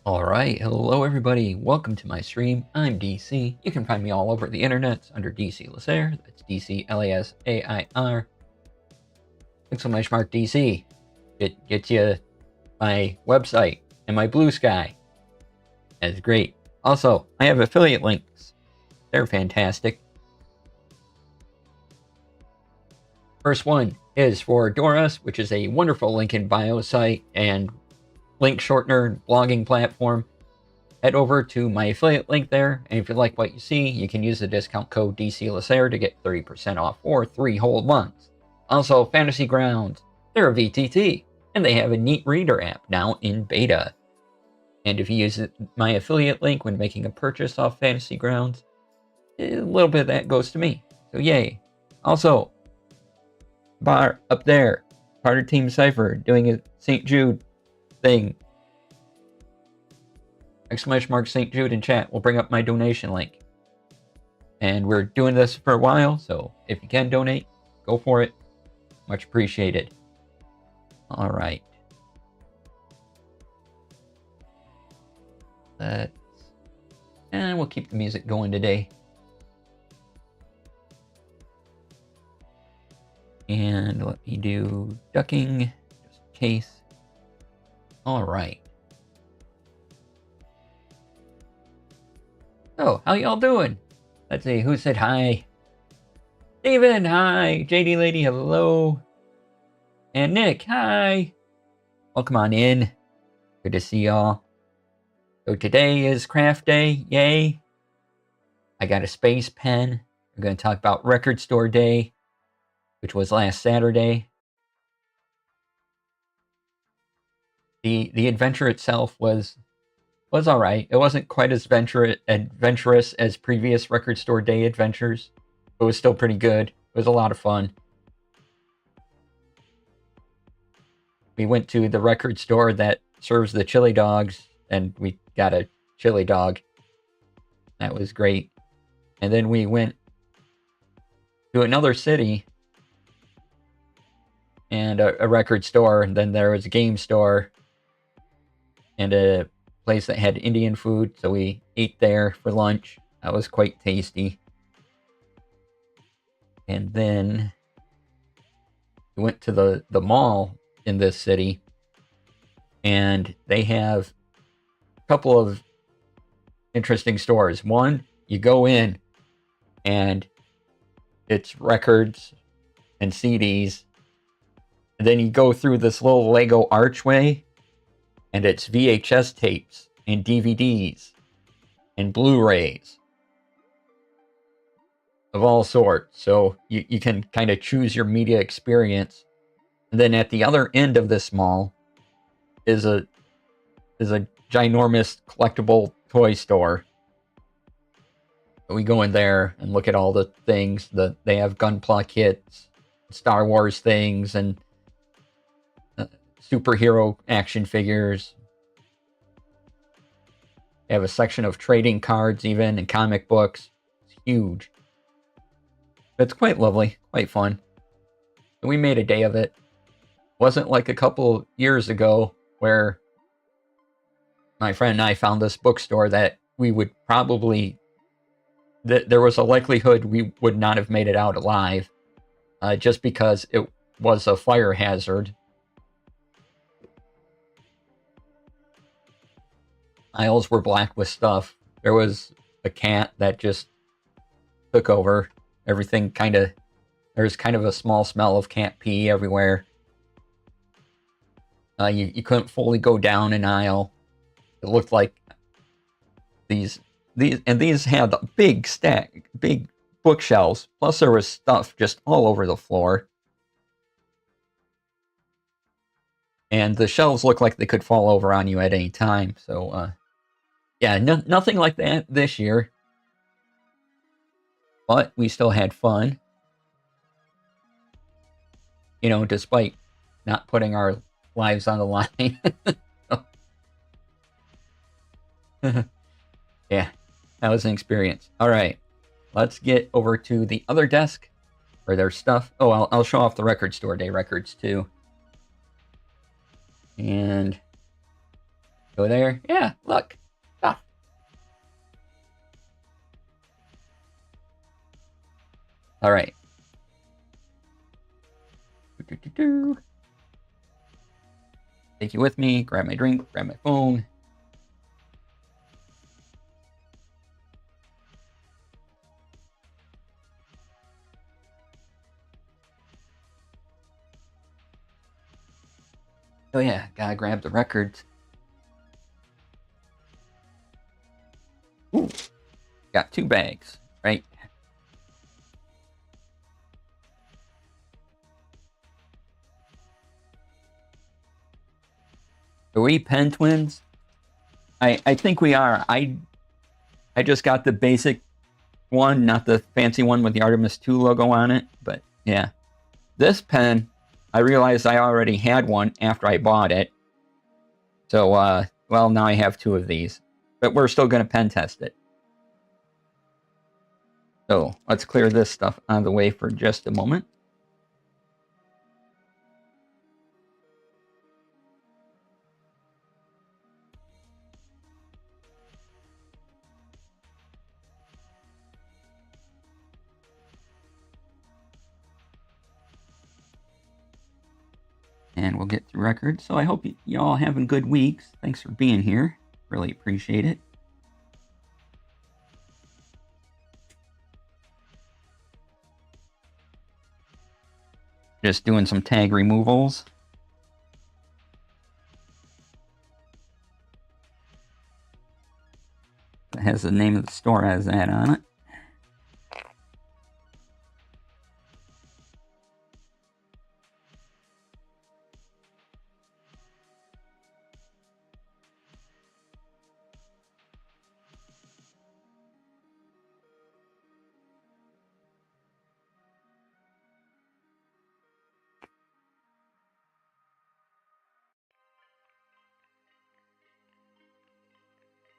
Alright, hello everybody, welcome to my stream. I'm DC. You can find me all over the internet under DC Lasair. That's DC Lasair. Exclamation mark DC. It gets you my website and my blue sky. That's great. Also, I have affiliate links. They're fantastic. First one is for Doris, which is a wonderful link in bio site and link shortener blogging platform. Head over to my affiliate link there, and if you like what you see, you can use the discount code DCLasair to get 30% off for 3 whole months. Also, Fantasy Grounds, they're a VTT, and they have a neat reader app now in beta. And if you use my affiliate link when making a purchase off Fantasy Grounds, a little bit of that goes to me, so yay. Also, bar up there, part of Team Cypher, doing a St. Jude thing. Exclamation mark St. Jude in chat will bring up my donation link. And we're doing this for a while, so if you can donate, go for it. Much appreciated. Alright. And we'll keep the music going today. And let me do ducking, just in case. Alright. Oh, how y'all doing? Let's see, who said hi? Steven, hi. JD Lady, hello. And Nick, hi. Welcome on in. Good to see y'all. So today is craft day, yay. I got a space pen. We're going to talk about record store day, which was last Saturday. The adventure itself was all right. It wasn't quite as adventurous as previous record store day adventures. It was still pretty good. It was a lot of fun. We went to the record store that serves the chili dogs, and we got a chili dog. That was great. And then we went to another city and a record store, and then there was a game store and a place that had Indian food, so we ate there for lunch. That was quite tasty. And then we went to the mall in this city, and they have a couple of interesting stores. One, you go in, and it's records and CDs, and then you go through this little Lego archway, and it's VHS tapes and DVDs and Blu-rays of all sorts. So you can kind of choose your media experience. And then at the other end of this mall is a ginormous collectible toy store. We go in there and look at all the things that they have: Gunpla kits, Star Wars things, and superhero action figures. They have a section of trading cards even, and comic books. It's huge. But it's quite lovely, quite fun. And we made a day of it. Wasn't like a couple years ago where my friend and I found this bookstore that we would probably... there was a likelihood we would not have made it out alive, just because it was a fire hazard. Aisles were black with stuff. There was a cat that just took over. Everything kind of... There's kind of a small smell of cat pee everywhere. You couldn't fully go down an aisle. It looked like these had a big bookshelves. Plus there was stuff just all over the floor. And the shelves looked like they could fall over on you at any time. So, yeah, nothing like that this year. But we still had fun. You know, despite not putting our lives on the line. Yeah, that was an experience. All right, let's get over to the other desk where there's stuff. Oh, I'll show off the record store day records too. And Go there. Yeah, look. Stuff. All right. Take you with me. Grab my drink. Grab my phone. Oh yeah, gotta grab the records. Ooh, got 2 bags, right? Are we pen twins? I think we are. I just got the basic one, not the fancy one with the Artemis 2 logo on it. But yeah, this pen, I realized I already had one after I bought it. So, well, now I have 2 of these. But we're still going to pen test it. So let's clear this stuff out of the way for just a moment. And we'll get through records. So I hope you all having good weeks. Thanks for being here. Really appreciate it. Just doing some tag removals. It has the name of the store has that on it.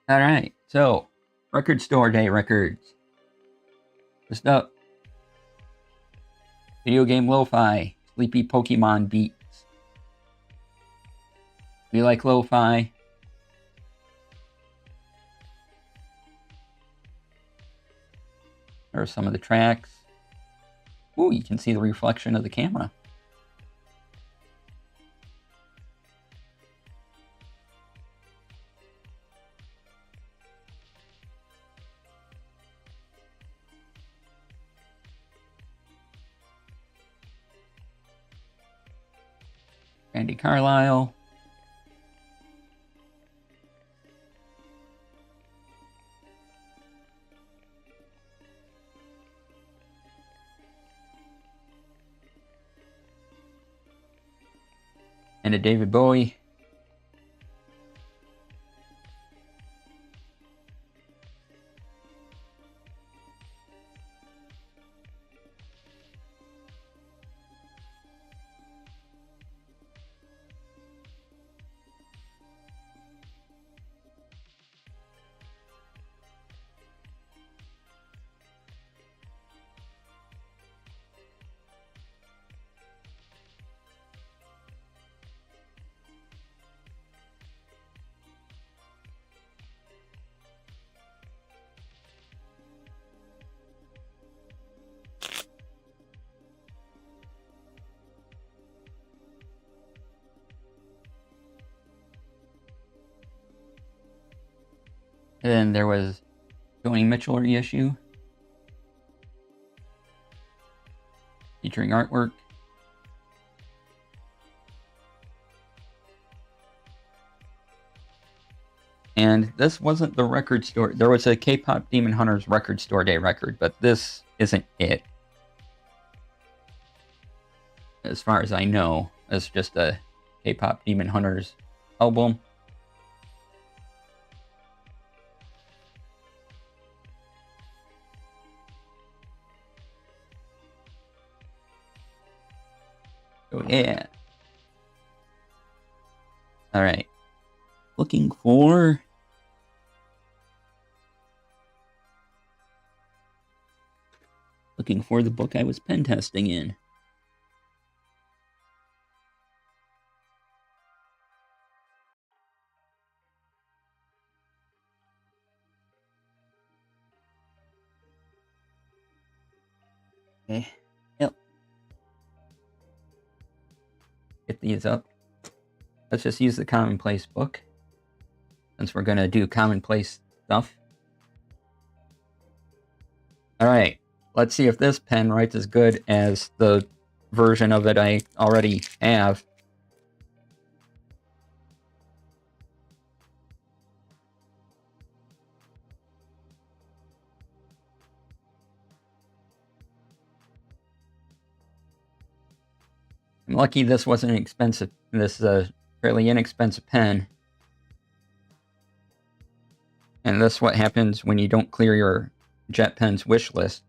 All right, so record store day records. First up, video game lo-fi, sleepy Pokemon beats. We like lo-fi. There are some of the tracks. Ooh, you can see the reflection of the camera. Randy Carlisle. And a David Bowie. And then there was Joni Mitchell reissue featuring artwork. And this wasn't the record store. There was a K-Pop Demon Hunters record store day record, but this isn't it. As far as I know, it's just a K-Pop Demon Hunters album. So yeah. All right. Looking for the book I was pen testing in. Okay. Yep. Get these up. Let's just use the Commonplace book, since we're going to do commonplace stuff. Alright, let's see if this pen writes as good as the version of it I already have. I'm lucky this wasn't expensive. This is a fairly inexpensive pen. And that's what happens when you don't clear your JetPen's wish list.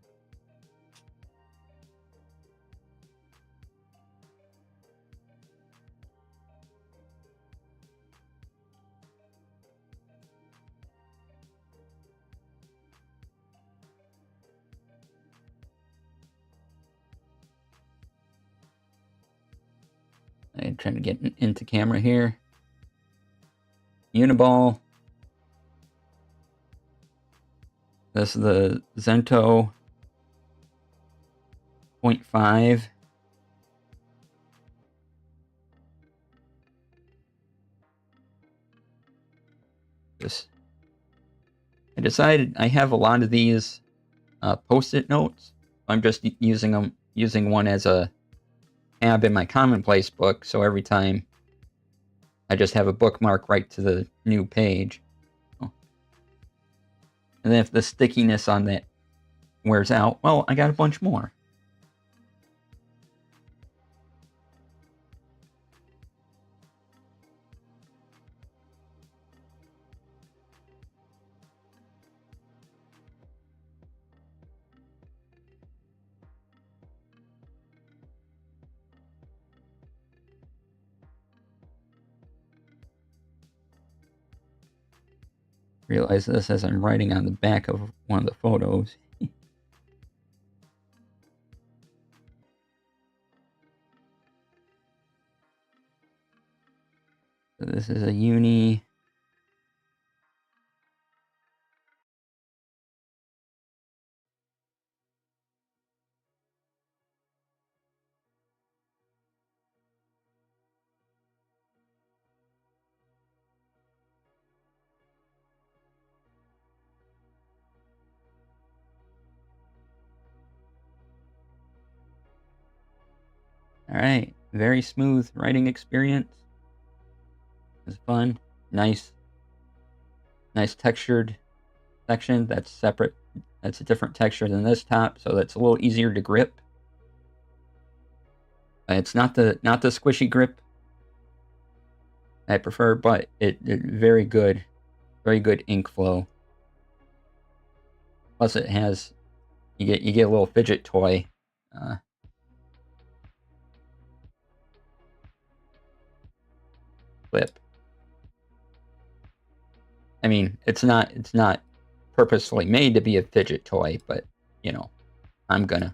I'm trying to get into camera here. Uniball. This is the Zento 0.5. I decided I have a lot of these post-it notes. I'm just using one as a tab in my Commonplace book, so every time I just have a bookmark right to the new page. And then if the stickiness on that wears out, well, I got a bunch more. Realize this as I'm writing on the back of one of the photos. So this is a uni. Alright, very smooth writing experience. It was fun. Nice textured section that's separate. That's a different texture than this top, so that's a little easier to grip. It's not the squishy grip I prefer, but it very good ink flow. Plus, it has you get a little fidget toy. Clip. I mean, it's not purposefully made to be a fidget toy, but you know, I'm gonna.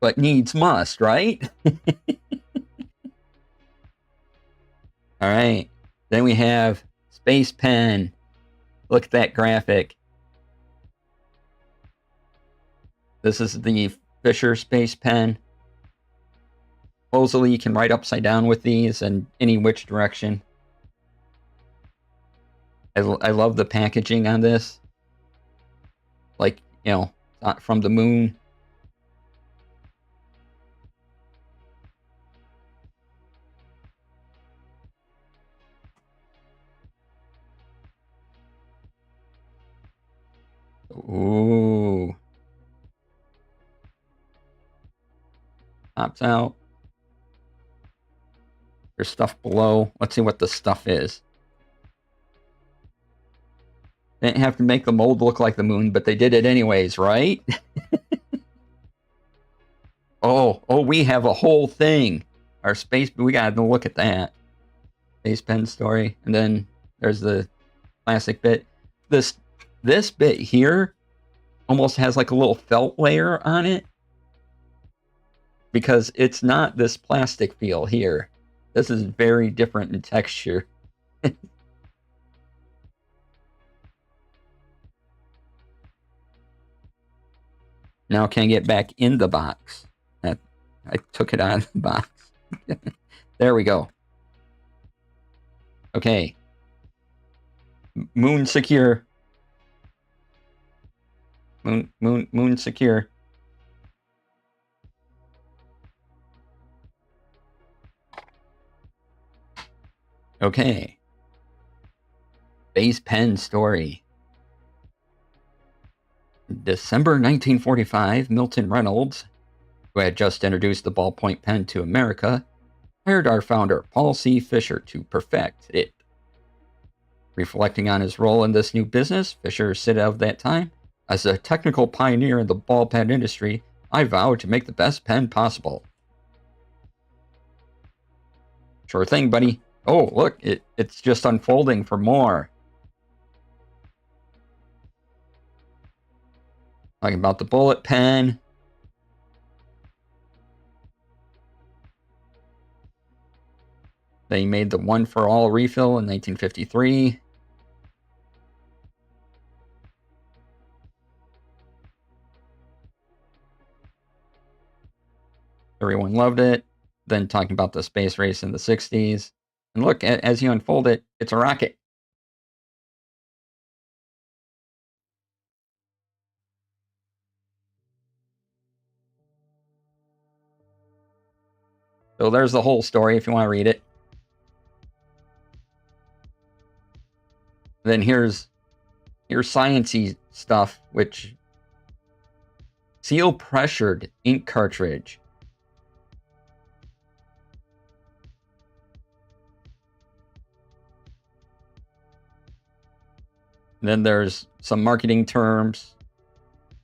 But needs must, right? All right. Then we have Space Pen. Look at that graphic. This is the Fisher Space Pen. Supposedly you can write upside down with these and any which direction. I love the packaging on this. Like, you know, not from the moon. Ooh. Pops out. There's stuff below. Let's see what the stuff is. They didn't have to make the mold look like the moon, but they did it anyways, right? Oh, we have a whole thing. Our space, we gotta look at that. Space Pen story. And then there's the plastic bit. This bit here almost has like a little felt layer on it. Because it's not this plastic feel here. This is very different in texture. Now can I get back in the box? I took it out of the box. There we go. Okay. Moon secure. Moon secure. Okay. Base pen story. December 1945, Milton Reynolds, who had just introduced the ballpoint pen to America, hired our founder, Paul C. Fisher, to perfect it. Reflecting on his role in this new business, Fisher said of that time, "As a technical pioneer in the ball pen industry, I vowed to make the best pen possible." Sure thing, buddy. Oh, look, it's just unfolding for more. Talking about the bullet pen. They made the one-for-all refill in 1953. Everyone loved it. Then talking about the space race in the 60s. And look, as you unfold it, it's a rocket. So there's the whole story if you want to read it. Then here's sciencey stuff, which seal pressured ink cartridge. And then there's some marketing terms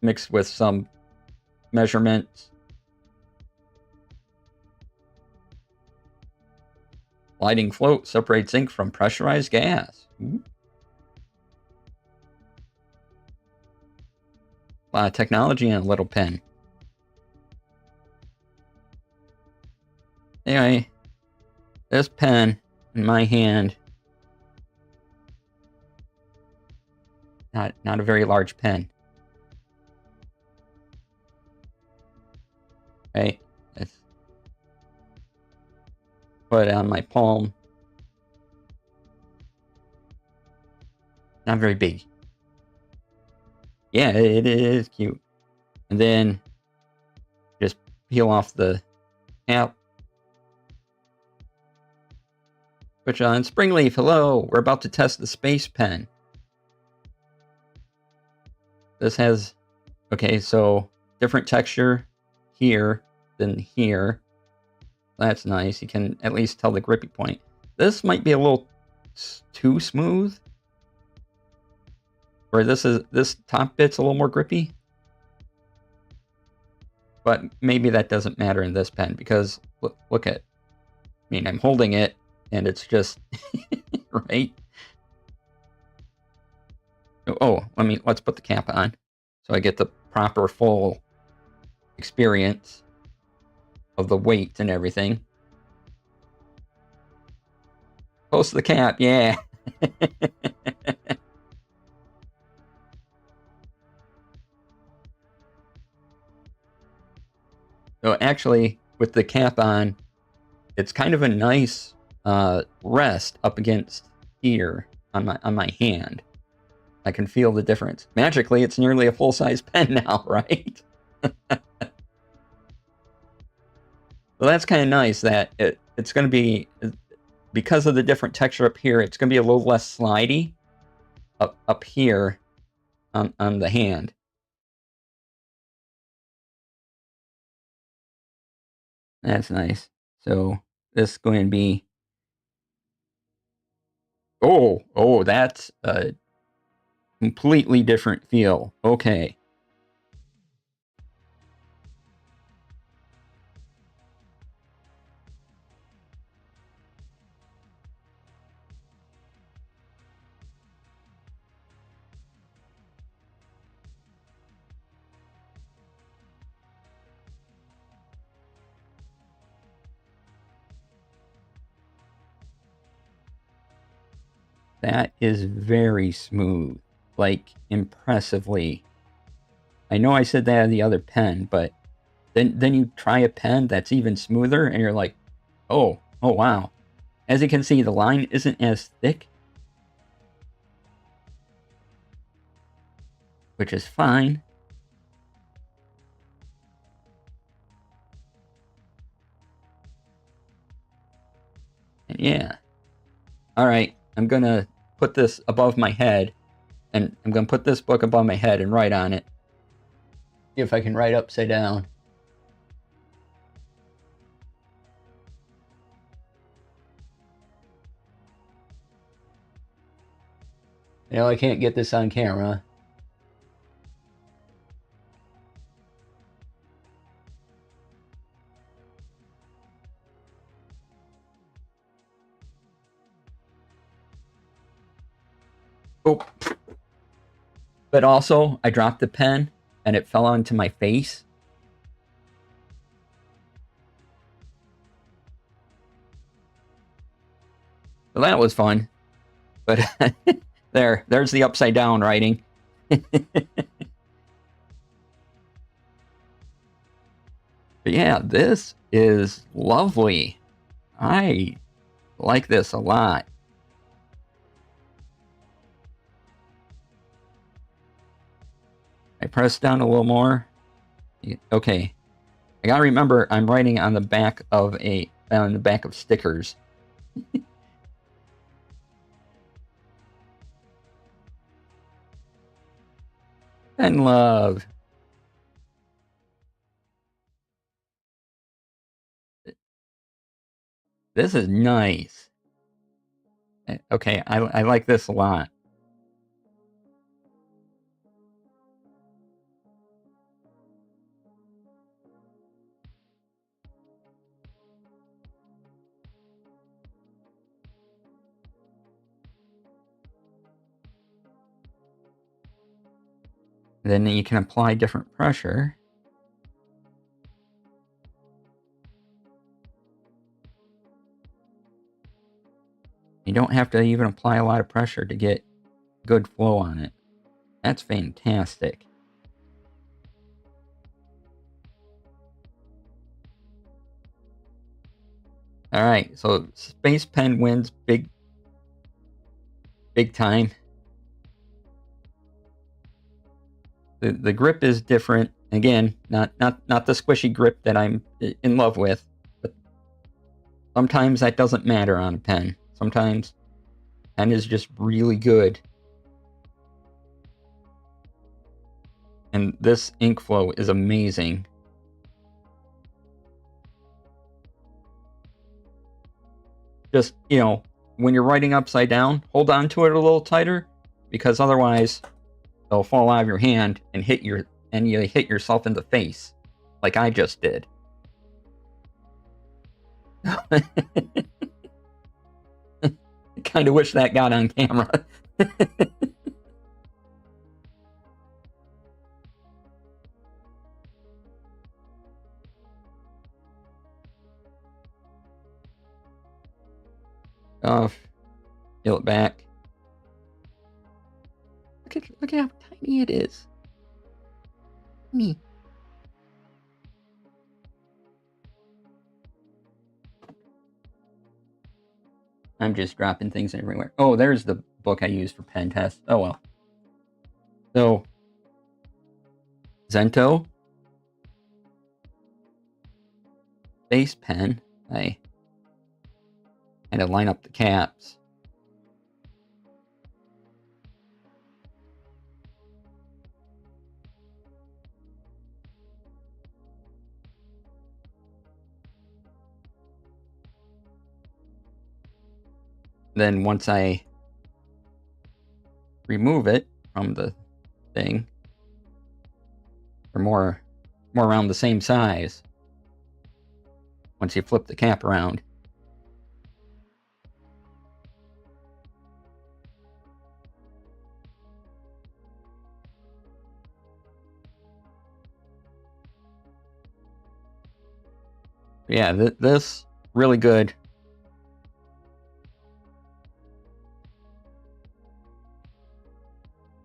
mixed with some measurements. Sliding float separates ink from pressurized gas. Ooh. A lot of technology in a little pen. Anyway, this pen in my hand, not a very large pen. Okay, let's put it on my palm. Not very big. Yeah, it is cute. And then just peel off the cap. Switch on Springleaf. Hello, we're about to test the space pen. This has, okay, so different texture here than here. That's nice. You can at least tell the grippy point. This might be a little too smooth. Where this top bit's a little more grippy. But maybe that doesn't matter in this pen because look at, I mean, I'm holding it and it's just right. Oh, let's put the cap on so I get the proper full experience of the weight and everything. Close to the cap, yeah. So actually, with the cap on, it's kind of a nice rest up against here on my hand. I can feel the difference. Magically, it's nearly a full-size pen now, right? Well, that's kind of nice that it's going to be, because of the different texture up here, it's going to be a little less slidey up here on the hand. That's nice. So this is going to be, oh, that's a completely different feel. Okay. That is very smooth. Like, impressively. I know I said that of the other pen, but then you try a pen that's even smoother, and you're like, oh wow. As you can see, the line isn't as thick, which is fine. And yeah. Alright, I'm gonna put this above my head, and I'm gonna put this book above my head and write on it. See if I can write upside down. You know, I can't get this on camera. Oh. But also, I dropped the pen, and it fell onto my face. So that was fun. But there's the upside down writing. But yeah, this is lovely. I like this a lot. I press down a little more. Okay. I gotta remember I'm writing on the back of stickers. And love. This is nice. Okay, I like this a lot. Then you can apply different pressure. You don't have to even apply a lot of pressure to get good flow on it. That's fantastic. Alright, so Space Pen wins big time. The grip is different. Again, not the squishy grip that I'm in love with, but sometimes that doesn't matter on a pen. Sometimes pen is just really good. And this ink flow is amazing. Just, you know, when you're writing upside down, hold on to it a little tighter, because otherwise they'll fall out of your hand and you hit yourself in the face, like I just did. Kind of wish that got on camera. Oh, peel it back. Look at how tiny it is. Me. I'm just dropping things everywhere. Oh, there's the book I used for pen test. Oh well. So, Zento. Base pen. I had to line up the caps. Then once I remove it from the thing, or more around the same size, once you flip the cap around. Yeah, this really good.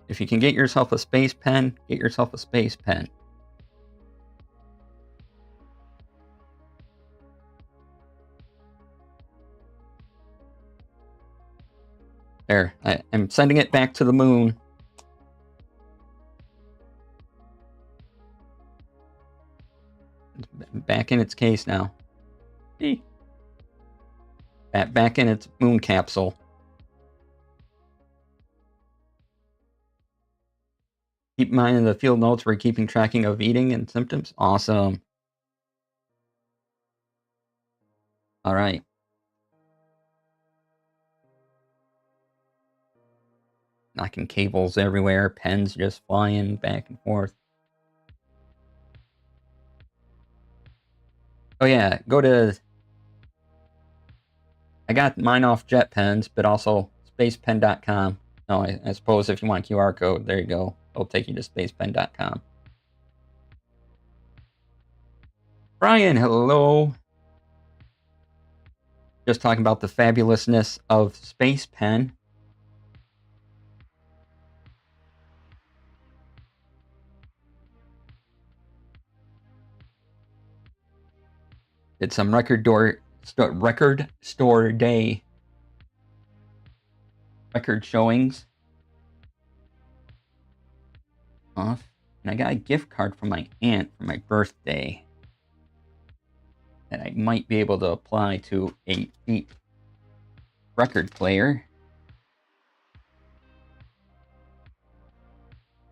If you can get yourself a space pen, get yourself a space pen. There, I'm sending it back to the moon. It's back in its case now. Back in its moon capsule. Keep in mind in the field notes we're keeping tracking of eating and symptoms. Awesome. All right. Knocking cables everywhere, pens just flying back and forth. Oh yeah, go to... I got mine off JetPens, but also spacepen.com. No, I suppose if you want a QR code, there you go. It'll take you to spacepen.com. Brian, hello. Just talking about the fabulousness of Space Pen. Did some record store day record showings off, and I got a gift card from my aunt for my birthday that I might be able to apply to a beat record player,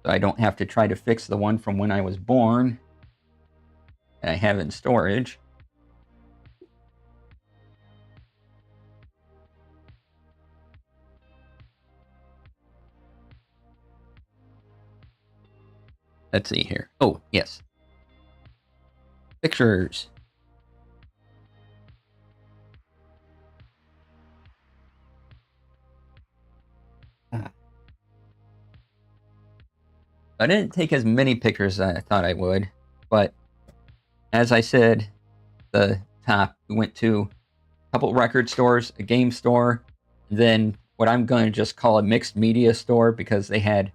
so I don't have to try to fix the one from when I was born that I have in storage. Let's see here. Oh, yes. Pictures. I didn't take as many pictures as I thought I would, but as I said, the top, we went to a couple record stores, a game store, and then what I'm going to just call a mixed media store because they had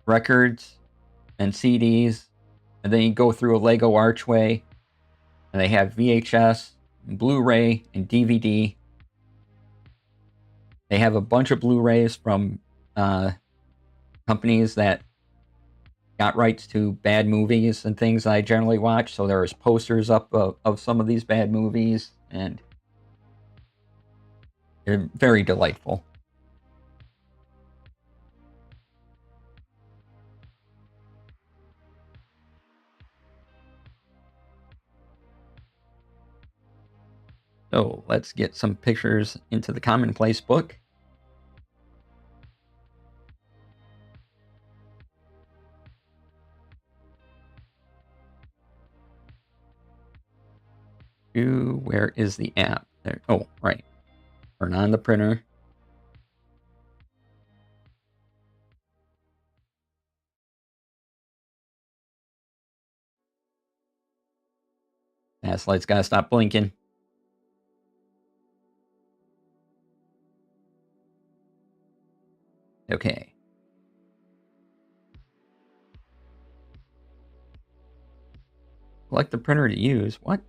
records and CDs, and then you go through a Lego archway, and they have VHS, and Blu-ray, and DVD. They have a bunch of Blu-rays from companies that got rights to bad movies and things I generally watch. So there's posters up of some of these bad movies, and they're very delightful. So let's get some pictures into the Commonplace book. Where is the app? There. Oh, right. Turn on the printer. Fast light's gotta stop blinking. Okay. Select the printer to use. What?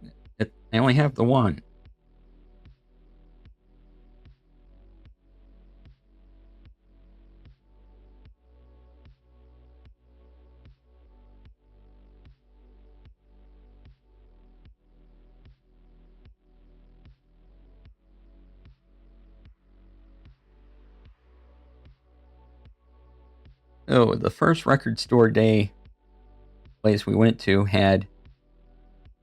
I only have the one. Oh, the first record store day place we went to had...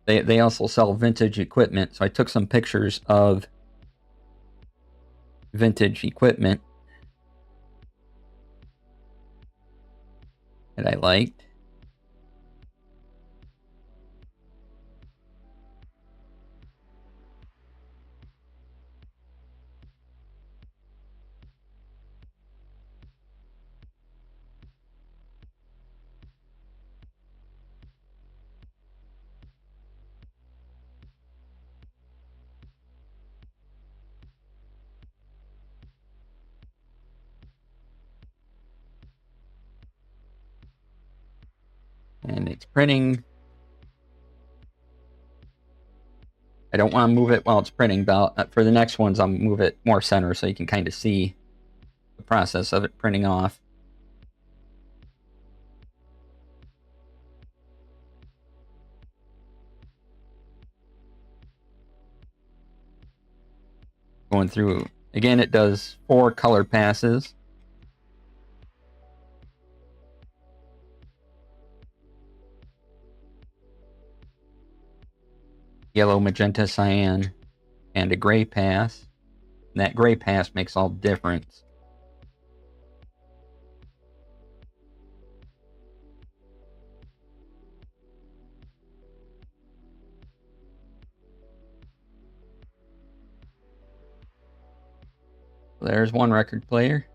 They also sell vintage equipment, so I took some pictures of vintage equipment that I liked. And it's printing. I don't want to move it while it's printing, but for the next ones, I'll move it more center so you can kind of see the process of it printing off. Going through, again, it does 4 color passes. Yellow, magenta, cyan, and a gray pass. And that gray pass makes all the difference. There's one record player.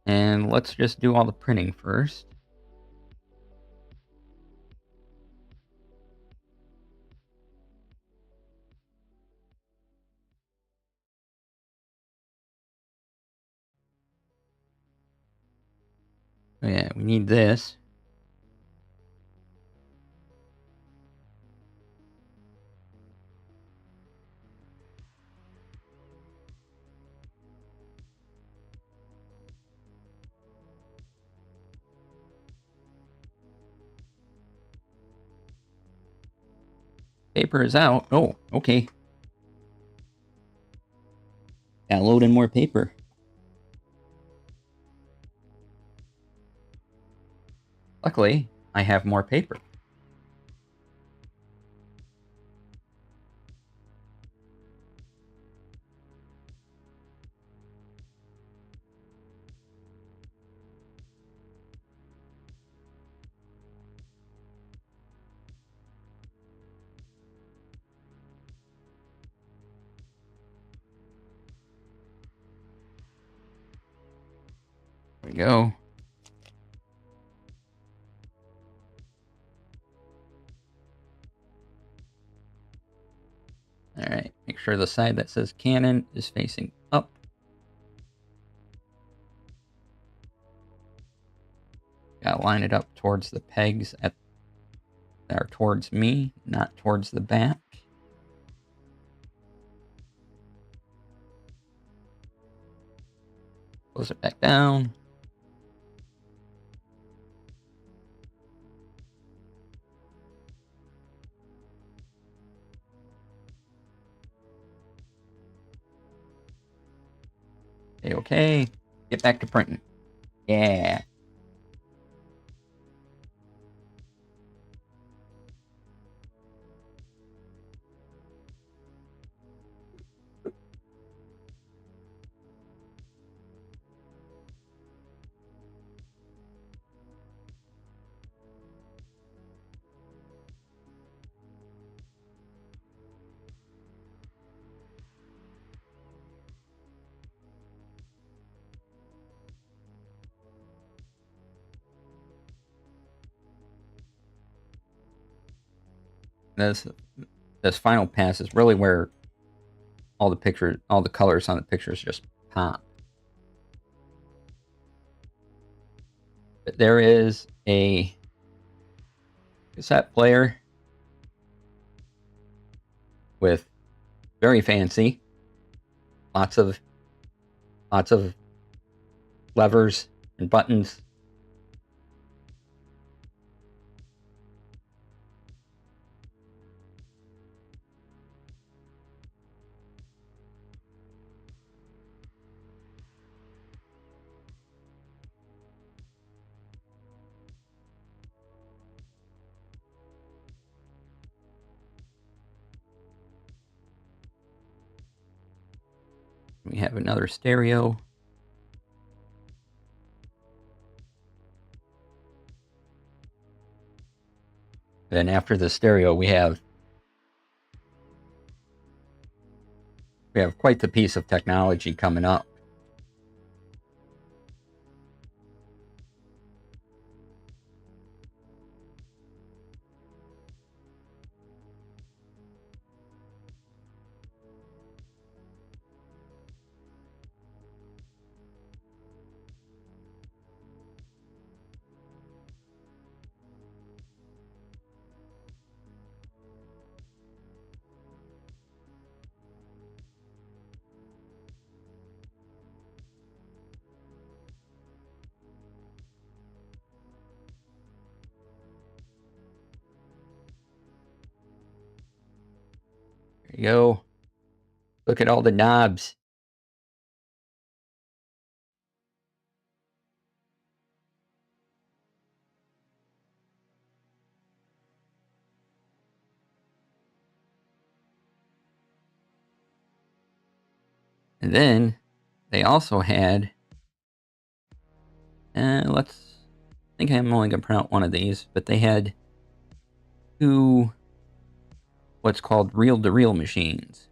And let's just do all the printing first. Oh yeah, we need this. Paper is out. Oh, okay. Gotta load in more paper. Luckily, I have more paper. There we go. Alright, make sure the side that says Canon is facing up. Gotta line it up towards the pegs that are towards me, not towards the back. Close it back down. Okay, get back to printing. Yeah. This final pass is really where all the colors on the pictures just pop. But there is a cassette player with very fancy, lots of levers and buttons. We have another stereo. Then after the stereo, we have quite the piece of technology coming up. you go. Look at all the knobs. And then they also had, I think I'm only going to print out one of these, but they had two what's called reel-to-reel machines.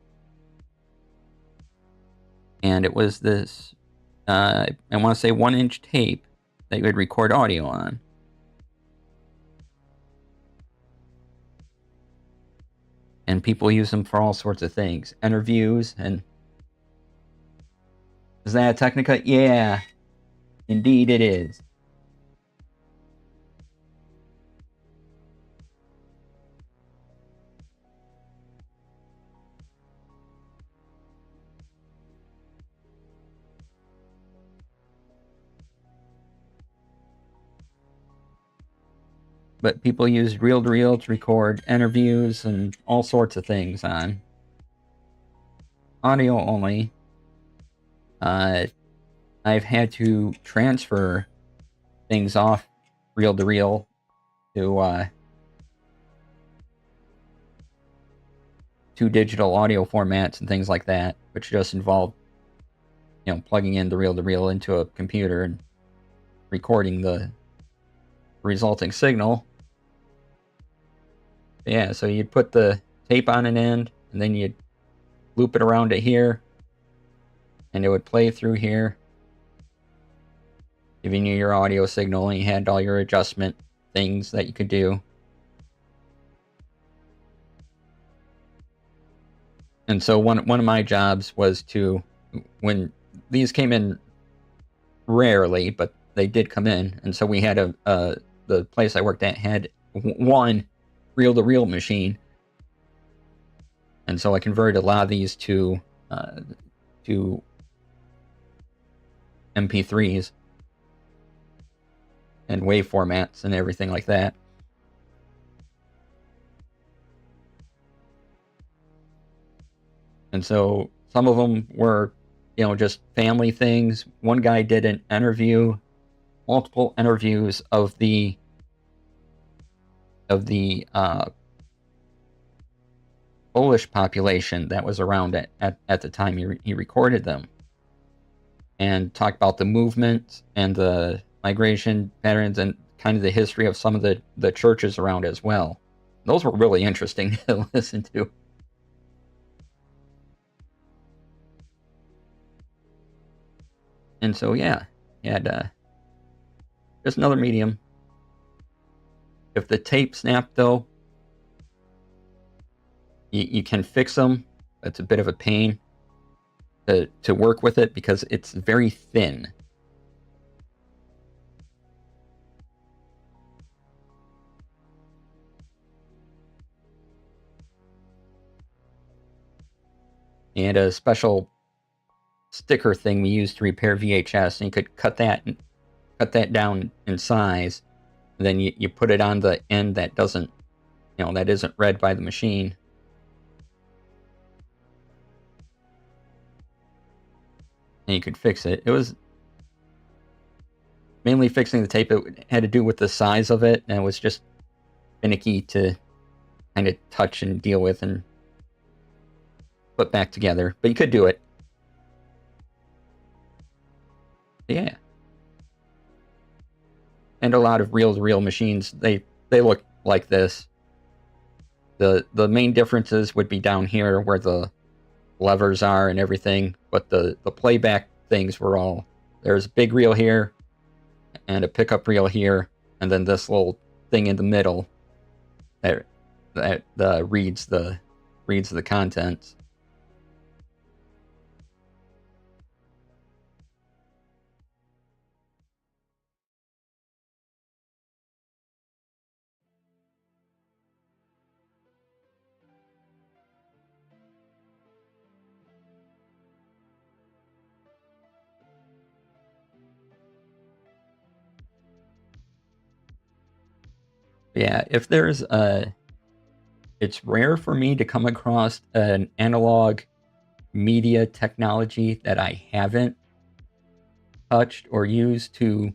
And it was this, I want to say 1-inch tape that you would record audio on. And people use them for all sorts of things. Interviews and... Is that a Technica? Yeah, indeed it is. But people use reel-to-reel to record interviews and all sorts of things on. Audio only. I've had to transfer things off reel-to-reel to digital audio formats and things like that, which just involve, plugging in the reel-to-reel into a computer and recording the resulting signal. Yeah, so you'd put the tape on an end, and then you'd loop it around to here, and it would play through here, giving you your audio signal, and you had all your adjustment things that you could do. And so one of my jobs was to, when these came in rarely, but they did come in, and so we had the place I worked at had one reel-to-reel machine, and so I converted a lot of these to MP3s and WAV formats and everything like that. And so some of them were, just family things. One guy did an interview, multiple interviews of the Polish population that was around at the time he recorded them, and talked about the movement and the migration patterns and kind of the history of some of the churches around as well. Those were really interesting to listen to. And so, yeah, you had just another medium. If the tape snapped, though, you can fix them. It's a bit of a pain to work with it because it's very thin. And a special sticker thing we used to repair VHS, and you could cut that down in size. And then you put it on the end that doesn't, that isn't read by the machine. And you could fix it. It was mainly fixing the tape. It had to do with the size of it, and it was just finicky to kind of touch and deal with and put back together. But you could do it. Yeah. And a lot of reel-to-reel machines, they look like this. The main differences would be down here where the levers are and everything, but the playback things were all, there's a big reel here and a pickup reel here, and then this little thing in the middle that reads the contents. Yeah, if there's it's rare for me to come across an analog media technology that I haven't touched or used to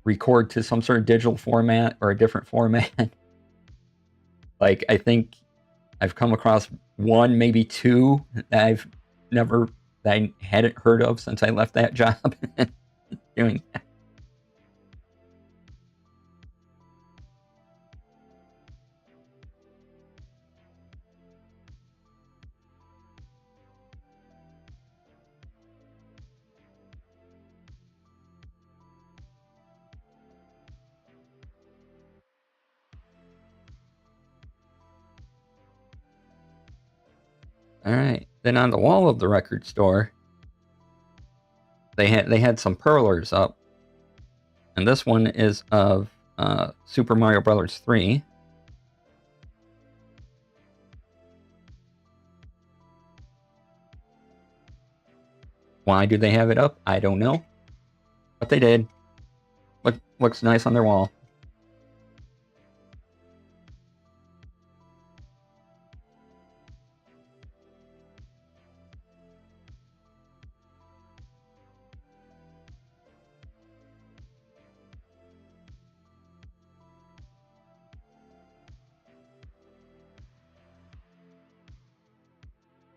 record to some sort of digital format or a different format. Like, I think I've come across one, maybe two that I hadn't heard of since I left that job doing that. All right. Then on the wall of the record store, they had some perlers up, and this one is of Super Mario Brothers 3. Why do they have it up? I don't know, but they did. Looks nice on their wall.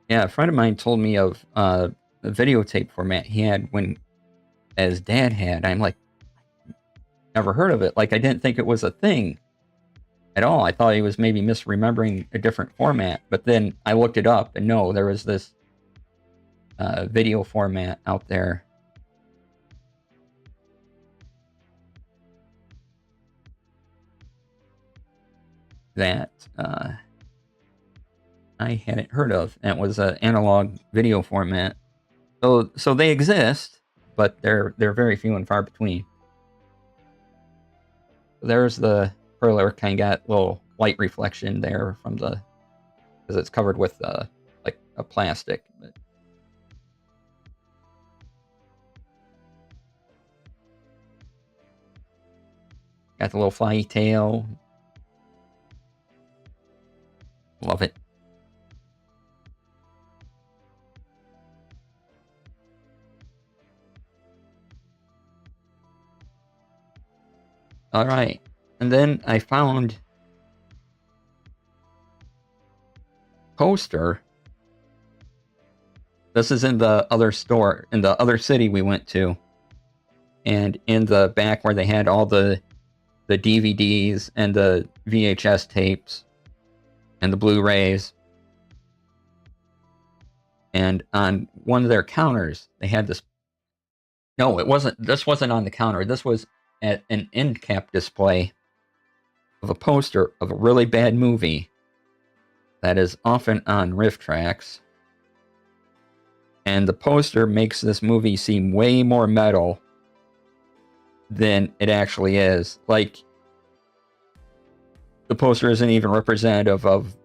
Yeah, a friend of mine told me of the videotape format he had when, as dad had. I'm like, never heard of it. Like, I didn't think it was a thing at all. I thought he was maybe misremembering a different format. But then I looked it up, and no, there was this video format out there. That I hadn't heard of, and it was an analog video format. So they exist, but they're very few and far between. There's the perler, kind of got a little light reflection there from the, because it's covered with like a plastic. But got the little flyy tail. Love it. All right, and then I found poster. This is in the other store, in the other city we went to, and in the back where they had all the DVDs and the VHS tapes and the Blu-rays. And on one of their counters, they had this. No, it wasn't. This wasn't on the counter. This was at an end cap display of a poster of a really bad movie that is often on riff tracks. And the poster makes this movie seem way more metal than it actually is. Like, the poster isn't even representative of,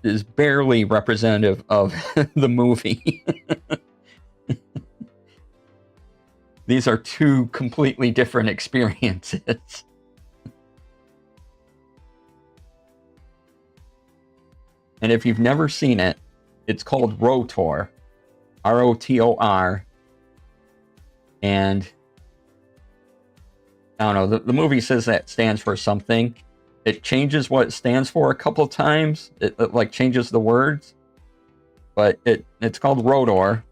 is barely representative of the movie. These are two completely different experiences. And if you've never seen it, it's called Rotor. R-O-T-O-R. And I don't know, the movie says that stands for something. It changes what it stands for a couple of times. It like changes the words. But it's called Rotor.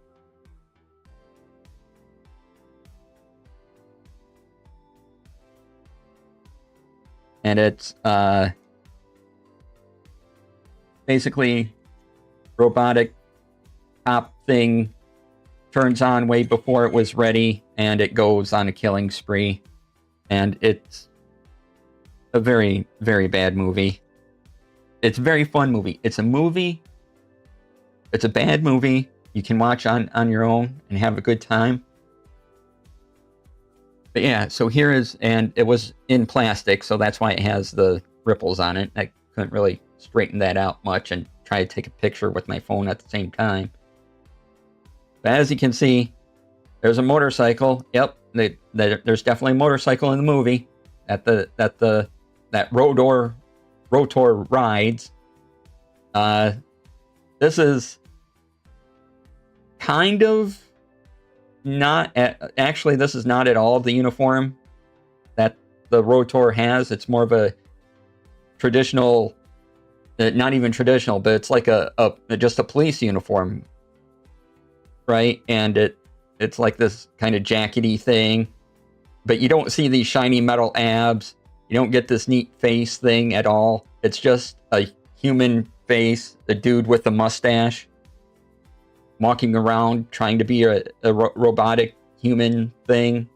And it's basically robotic top thing turns on way before it was ready, and it goes on a killing spree. And it's a very, very bad movie. It's a very fun movie. It's a movie. It's a bad movie you can watch on your own and have a good time. But yeah, so here is, and it was in plastic, so that's why it has the ripples on it. I couldn't really straighten that out much and try to take a picture with my phone at the same time. But as you can see, there's a motorcycle. Yep, there's definitely a motorcycle in the movie that Rotor rides. This is kind of not actually, this is not at all the uniform that the Rotor has. It's more of a traditional, not even traditional, but it's like just a police uniform, right? And it's like this kind of jackety thing, but you don't see these shiny metal abs. You don't get this neat face thing at all. It's just a human face, a dude with a mustache, walking around trying to be a robotic human thing.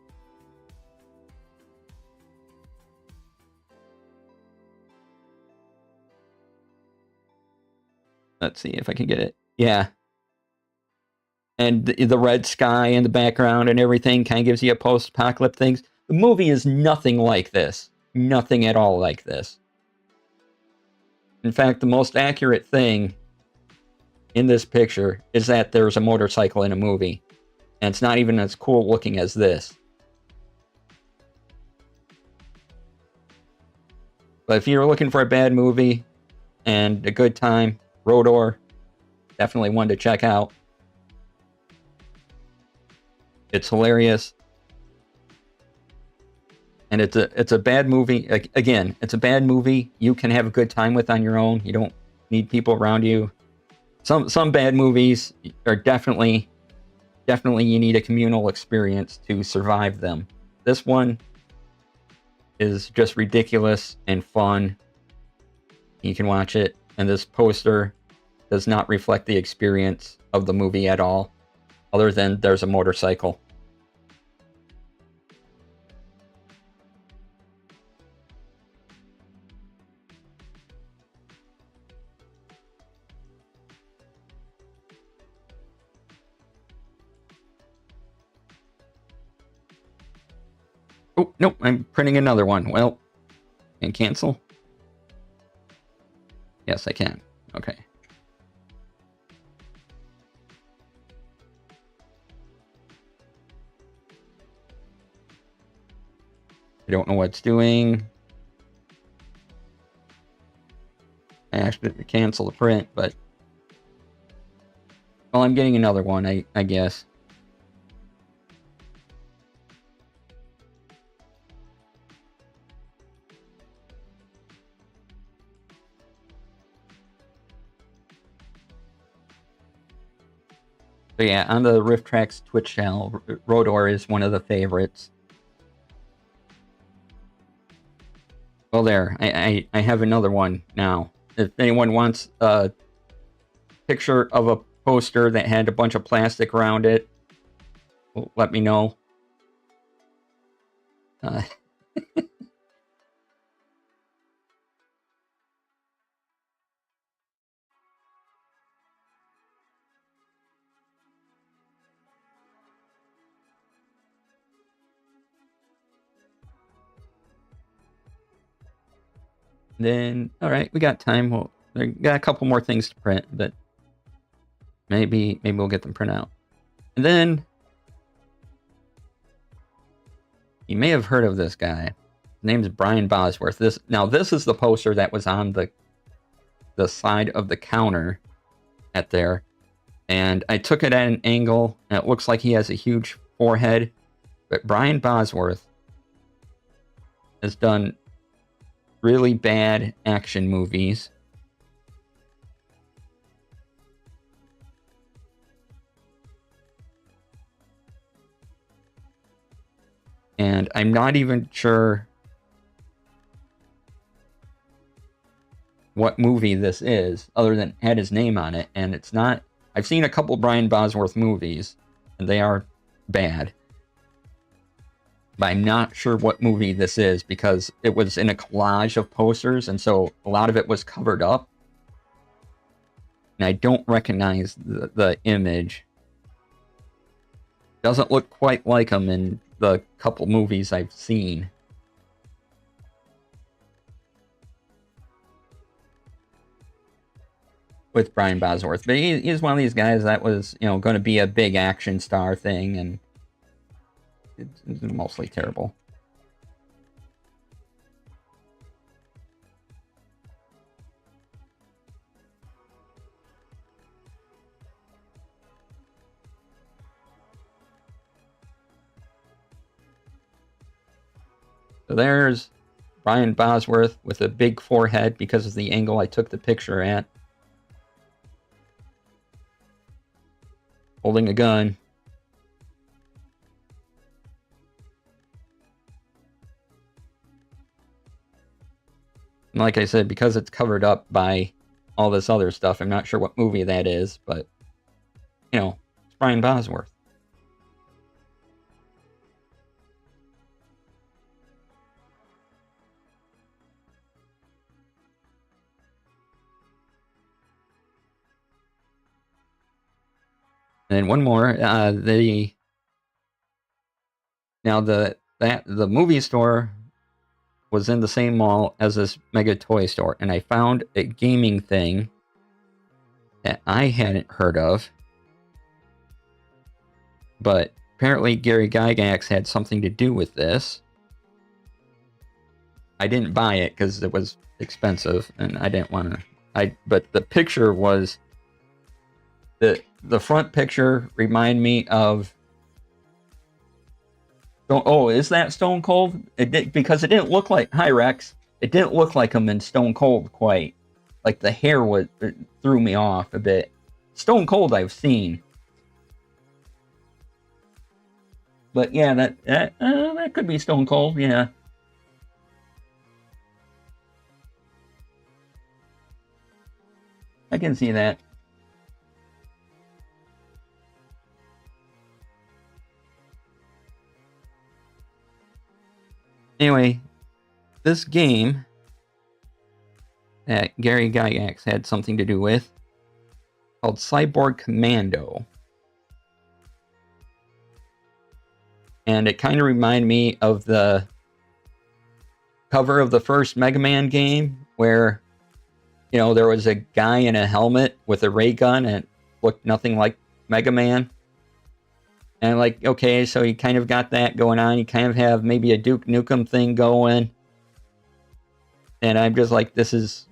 Let's see if I can get it. Yeah. And the red sky in the background and everything kind of gives you a post-apocalypse things. The movie is nothing like this. Nothing at all like this. In fact, the most accurate thing in this picture is that there's a motorcycle in a movie. And it's not even as cool looking as this. But if you're looking for a bad movie and a good time, Rotor, definitely one to check out. It's hilarious. And it's a bad movie. Again, it's a bad movie you can have a good time with on your own. You don't need people around you. Some bad movies are definitely you need a communal experience to survive them. This one is just ridiculous and fun. You can watch it, and this poster does not reflect the experience of the movie at all, other than there's a motorcycle. Oh, nope, I'm printing another one. Well, can cancel? Yes, I can. Okay. I don't know what it's doing. I actually cancel the print, but... Well, I'm getting another one, I guess. But yeah, on the Rift Tracks Twitch channel, Rotor is one of the favorites. Well, there, I have another one now. If anyone wants a picture of a poster that had a bunch of plastic around it, let me know. Then, all right, we got time. We got a couple more things to print, but maybe we'll get them print out. And then, you may have heard of this guy. His name's Brian Bosworth. This is the poster that was on the side of the counter at there, and I took it at an angle, and it looks like he has a huge forehead. But Brian Bosworth has done really bad action movies. And I'm not even sure what movie this is, other than it had his name on it. And it's not... I've seen a couple Brian Bosworth movies, and they are bad. But I'm not sure what movie this is, because it was in a collage of posters, and so a lot of it was covered up. And I don't recognize the image. Doesn't look quite like him in the couple movies I've seen. With Brian Bosworth. But he's one of these guys that was, going to be a big action star thing, and it's mostly terrible. So there's Brian Bosworth with a big forehead because of the angle I took the picture at. Holding a gun. And like I said, because it's covered up by all this other stuff, I'm not sure what movie that is, but, you know, it's Brian Bosworth. And one more, the movie store was in the same mall as this mega toy store, and I found a gaming thing that I hadn't heard of, but apparently Gary Gygax had something to do with this. I didn't buy it because it was expensive, and I didn't want to. But the picture was the front picture reminded me of. Oh, is that Stone Cold? Because it didn't look like... Hi, Rex. It didn't look like him in Stone Cold quite. Like, the hair threw me off a bit. Stone Cold I've seen. But yeah, that could be Stone Cold, yeah. I can see that. Anyway, this game that Gary Gygax had something to do with, called Cyborg Commando. And it kind of reminded me of the cover of the first Mega Man game, where, you know, there was a guy in a helmet with a ray gun and it looked nothing like Mega Man. And like, okay, so you kind of got that going on. You kind of have maybe a Duke Nukem thing going. And I'm just like, this is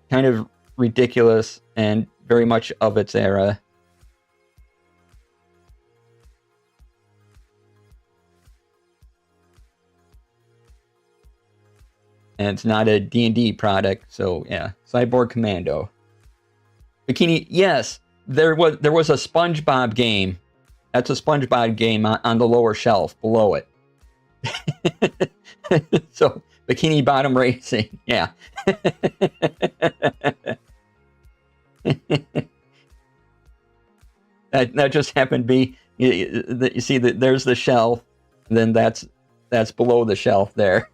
kind of ridiculous and very much of its era. And it's not a D&D product, so yeah. Cyborg Commando. Bikini, yes. There was a SpongeBob game. That's a SpongeBob game on the lower shelf below it. So, Bikini Bottom Racing, yeah. that just happened to be, you see that there's the shelf, and then that's below the shelf there.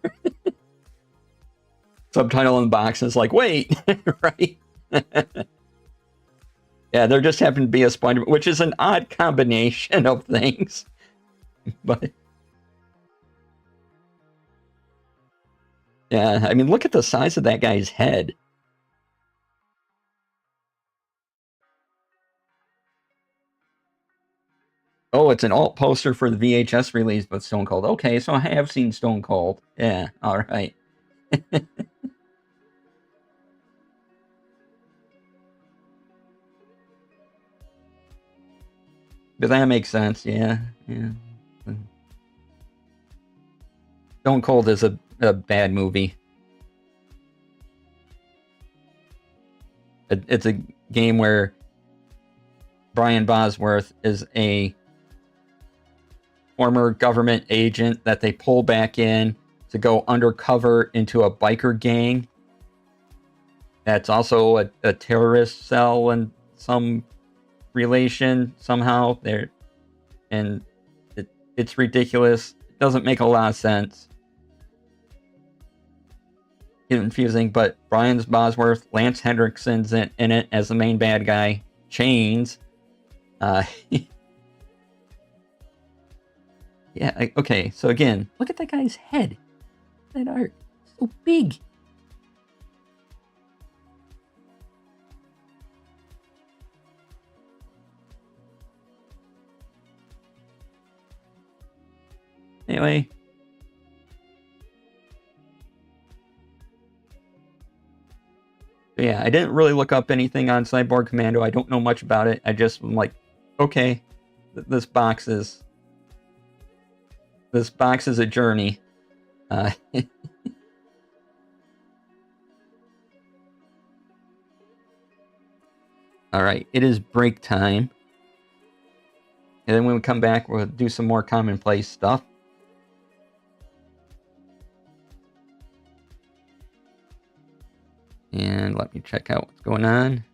Subtitle in the box is like, wait, right? Yeah, there just happened to be a SpongeBob, which is an odd combination of things. But yeah, I mean, look at the size of that guy's head. Oh, it's an alt poster for the VHS release with Stone Cold. Okay, so I have seen Stone Cold. Yeah, all right. But that makes sense, yeah. Stone Cold is a bad movie. It's a game where Brian Bosworth is a former government agent that they pull back in to go undercover into a biker gang. That's also a terrorist cell in some relation somehow there, and it's ridiculous. It doesn't make a lot of sense. Confusing, but Brian Bosworth, Lance Hendrickson's in it as the main bad guy. Chains. Yeah, okay, so again, look at that guy's head. That art, so big. Anyway. Yeah, I didn't really look up anything on Cyborg Commando. I don't know much about it. I just am like, okay, this box is This box is a journey. All right, it is break time. And then when we come back, we'll do some more commonplace stuff. And let me check out what's going on.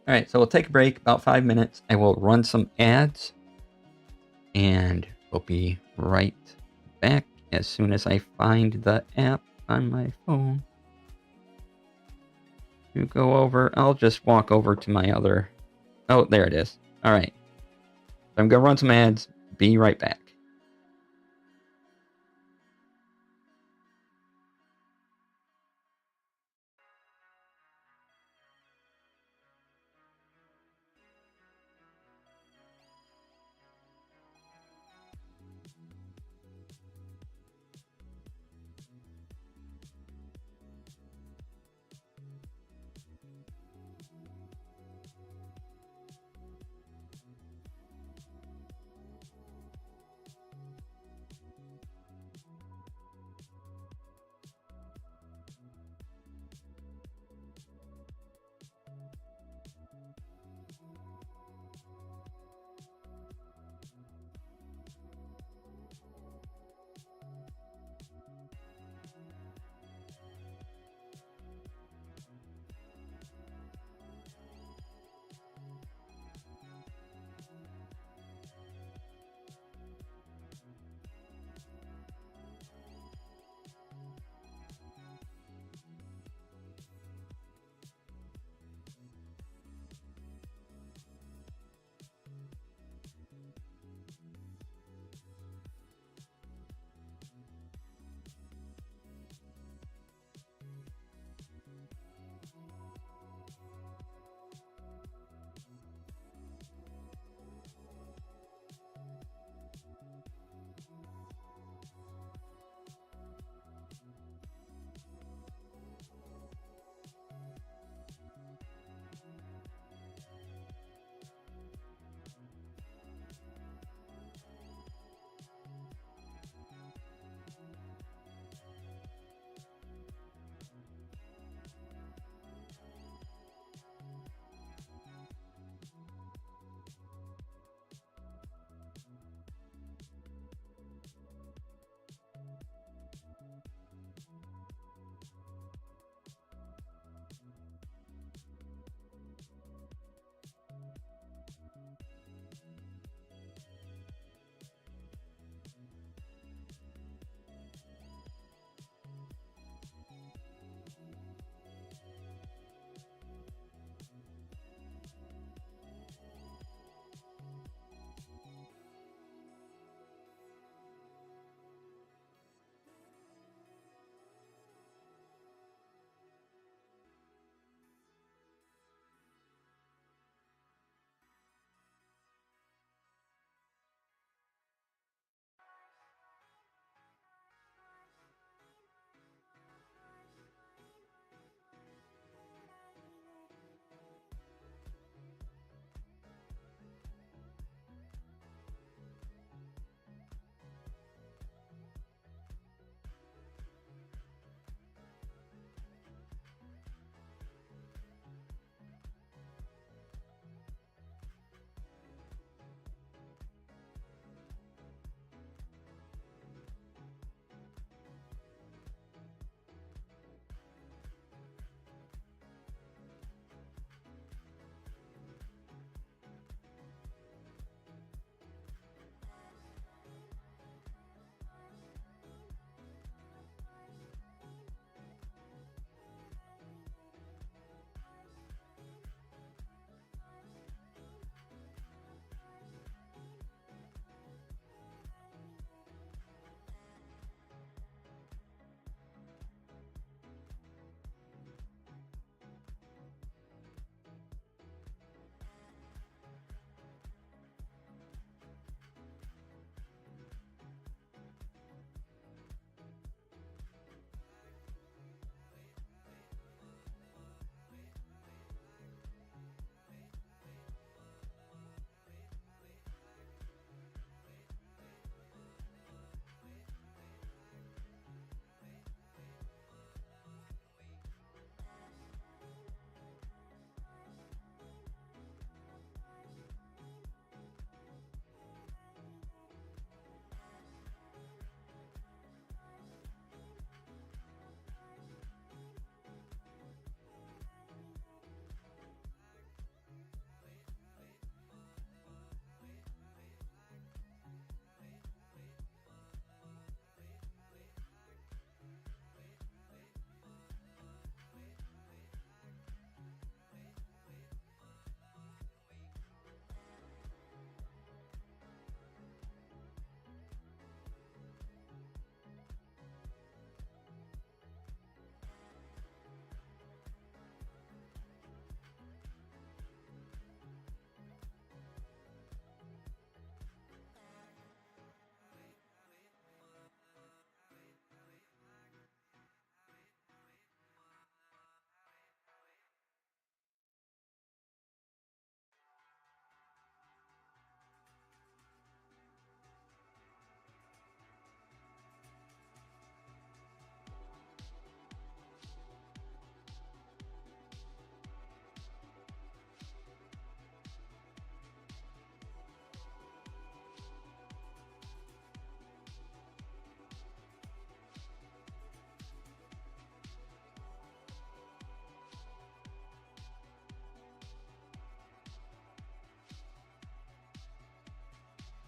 All right, so we'll take a break, about 5 minutes. I will run some ads, and we'll be right back as soon as I find the app on my phone. You go over, I'll just walk over to my other, oh, there it is. All right, I'm gonna run some ads, be right back.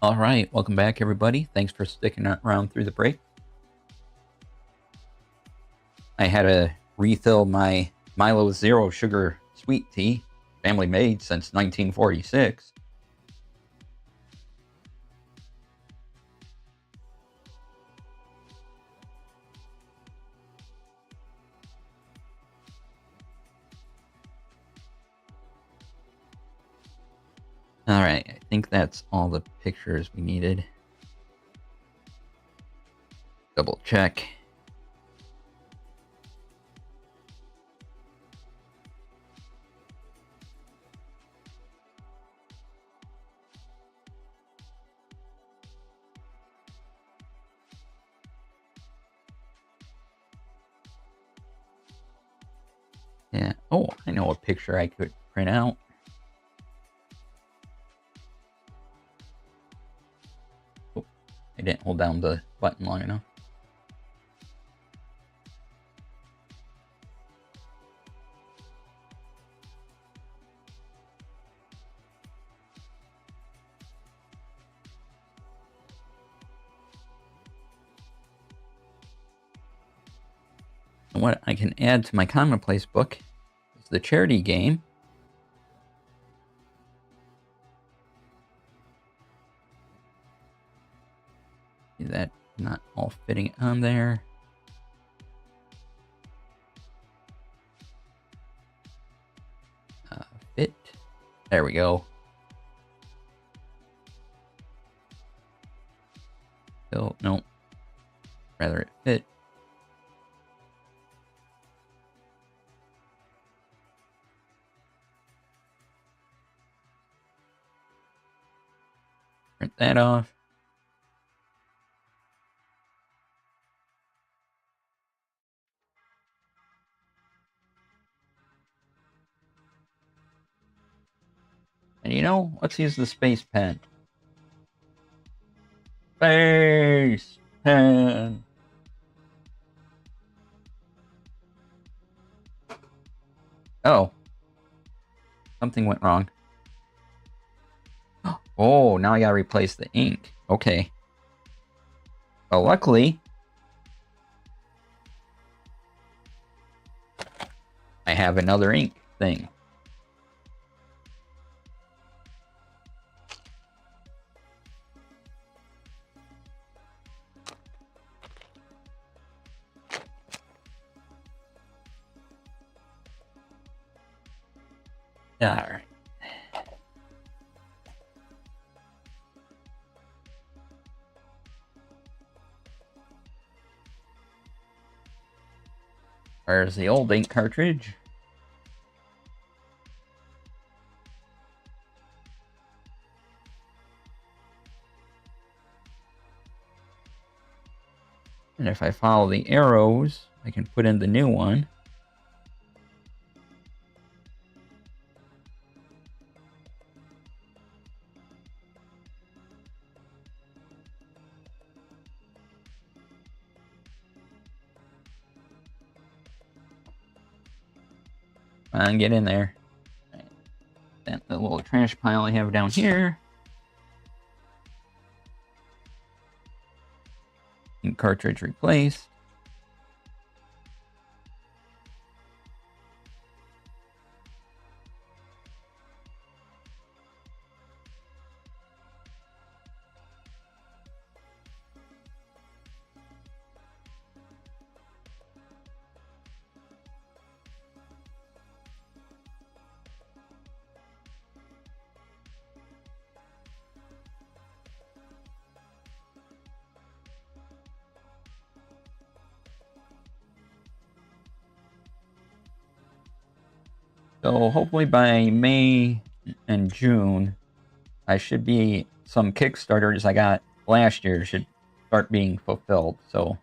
All right, welcome back, everybody. Thanks for sticking around through the break. I had to refill my Milo Zero Sugar Sweet Tea, family made since 1946. All right, I think that's all the pictures we needed. Double check. Yeah. Oh, I know a picture I could print out. Oh, I didn't hold down the button long enough. And what I can add to my Commonplace book is the charity game. Is that not all fitting on there? Fit. There we go. Still, no. Rather it fit. Print that off. And you know, let's use the space pen. Space pen. Oh. Something went wrong. Oh, now I gotta replace the ink. Okay. Well, luckily, I have another ink thing. All right. Where's the old ink cartridge? And if I follow the arrows, I can put in the new one. Come on, get in there. That the little trash pile I have down here. Ink cartridge replaced. So hopefully by May and June, I should be some Kickstarters I got last year should start being fulfilled. So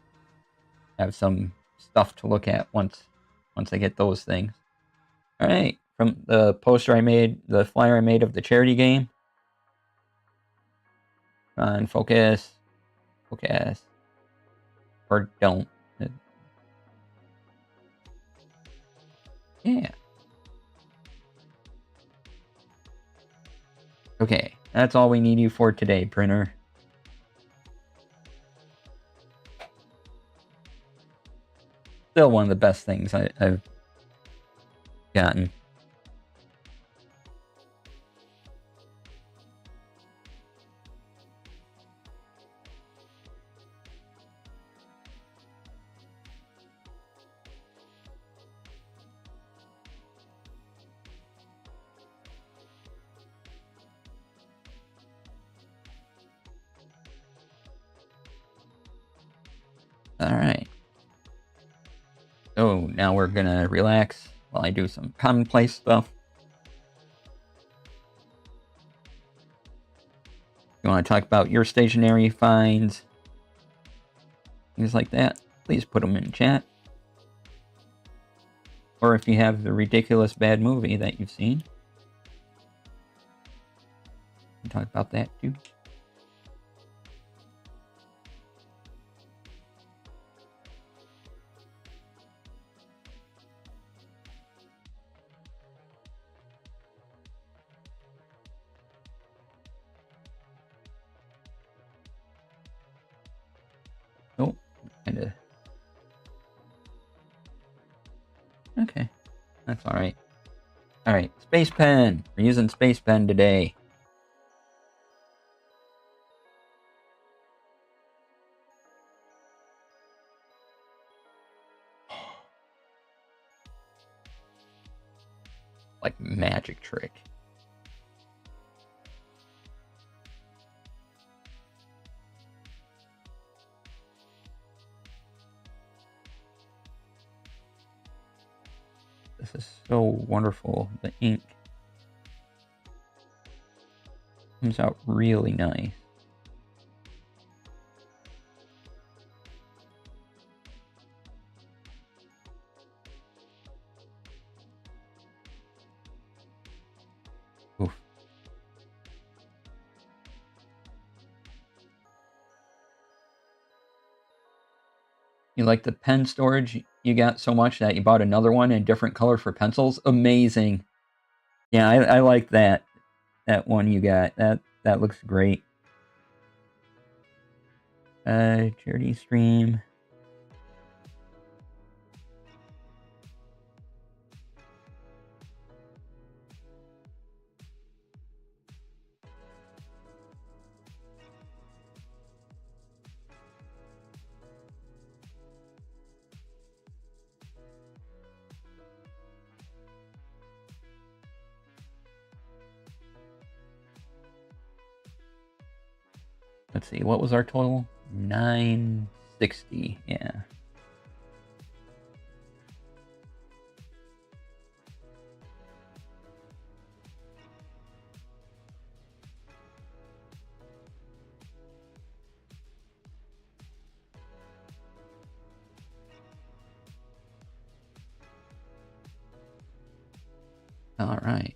I have some stuff to look at once I get those things. All right, from the poster I made, the flyer I made of the charity game. Come on, focus, focus, or don't. Yeah. Okay, that's all we need you for today, printer. Still one of the best things I've gotten. Alright. So now we're gonna relax while I do some commonplace stuff. You want to talk about your stationery finds, things like that, please put them in chat. Or if you have the ridiculous bad movie that you've seen, we can talk about that too. Oh, kinda. Okay, that's alright. Alright, Space Pen. We're using Space Pen today. Like magic trick. This is so wonderful. The ink comes out really nice. Oof. You like the pen storage? You got so much that you bought another one in different color for pencils? Amazing. Yeah, I like that. That one you got. That looks great. Charity stream. Let's see, what was our total? 960, yeah. All right.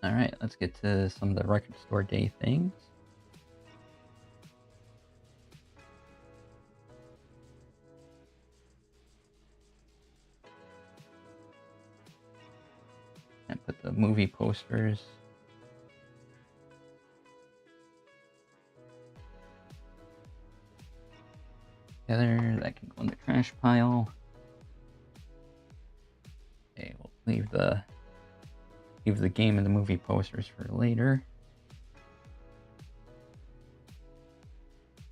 All right, let's get to some of the record store day things. And put the movie posters. Together, that can go in the trash pile. Okay, we'll leave the game and the movie posters for later.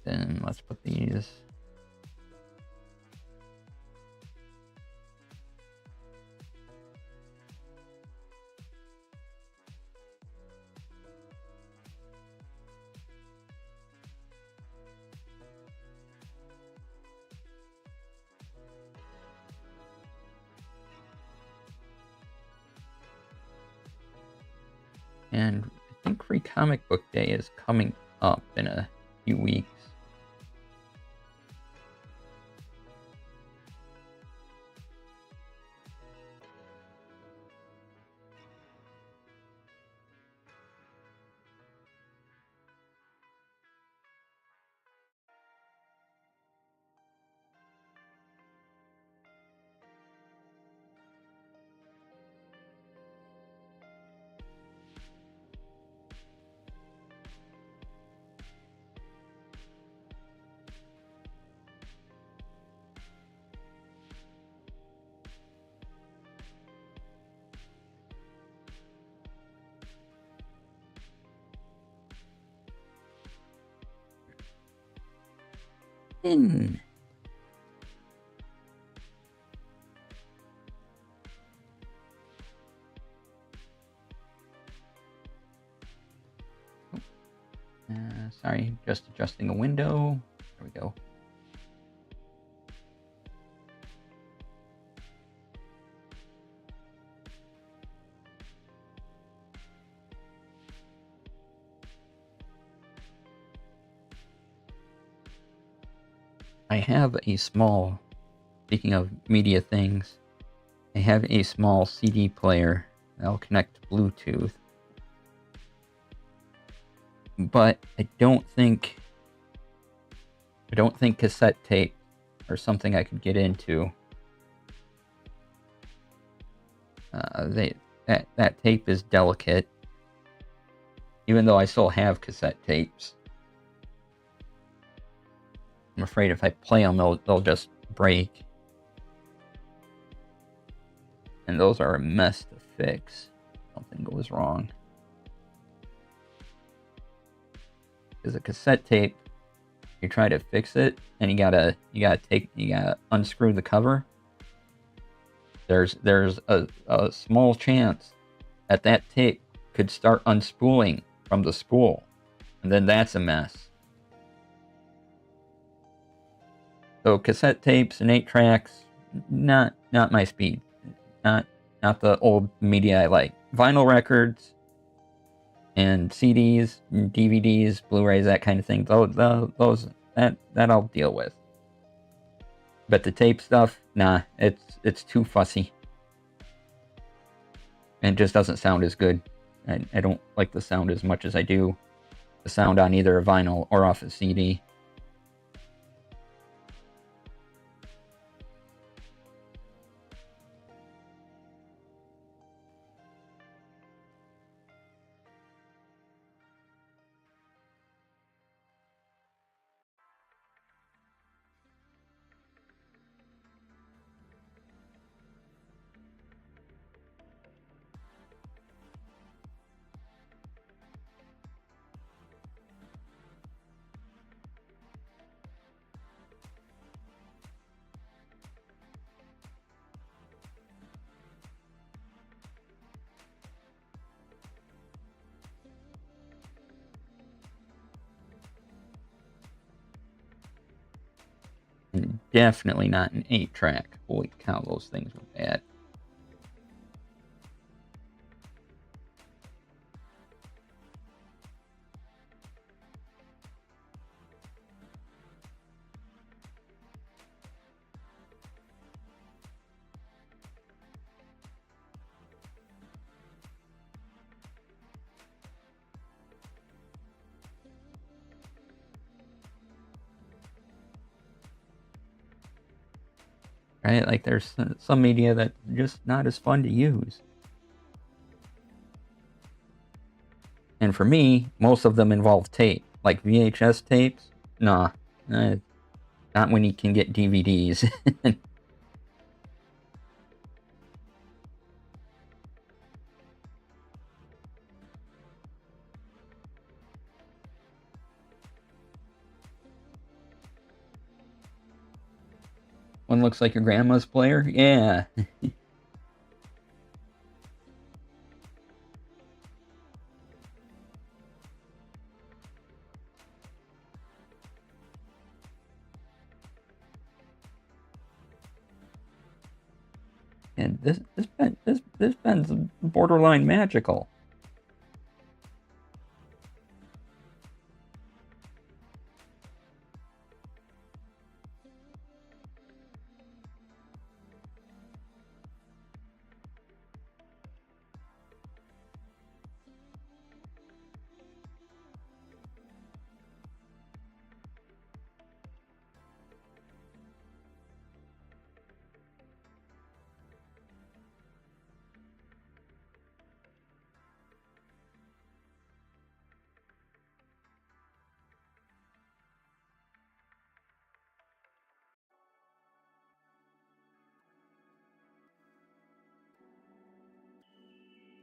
Then let's put these. And I think Free Comic Book Day is coming up in a few weeks. in. Sorry, just adjusting a window. There we go. I have a small, speaking of media things, I have a small CD player that'll connect to Bluetooth. But I don't think cassette tape are something I could get into. That tape is delicate, even though I still have cassette tapes. I'm afraid if I play them, they'll just break, and those are a mess to fix. Something goes wrong. Because a cassette tape, you try to fix it, and you gotta unscrew the cover. There's a small chance that tape could start unspooling from the spool, and then that's a mess. So cassette tapes and 8-tracks, not my speed. Not the old media I like. Vinyl records and CDs, and DVDs, Blu-rays, that kind of thing. Those that I'll deal with. But the tape stuff, nah, it's too fussy. And it just doesn't sound as good. I don't like the sound as much as I do the sound on either a vinyl or off a CD. And definitely not an 8-track. Holy cow, those things were bad. Right? Like there's some media that's just not as fun to use. And for me, most of them involve tape. Like VHS tapes, nah. Not when you can get DVDs. One looks like your grandma's player? Yeah. And this pen's borderline magical.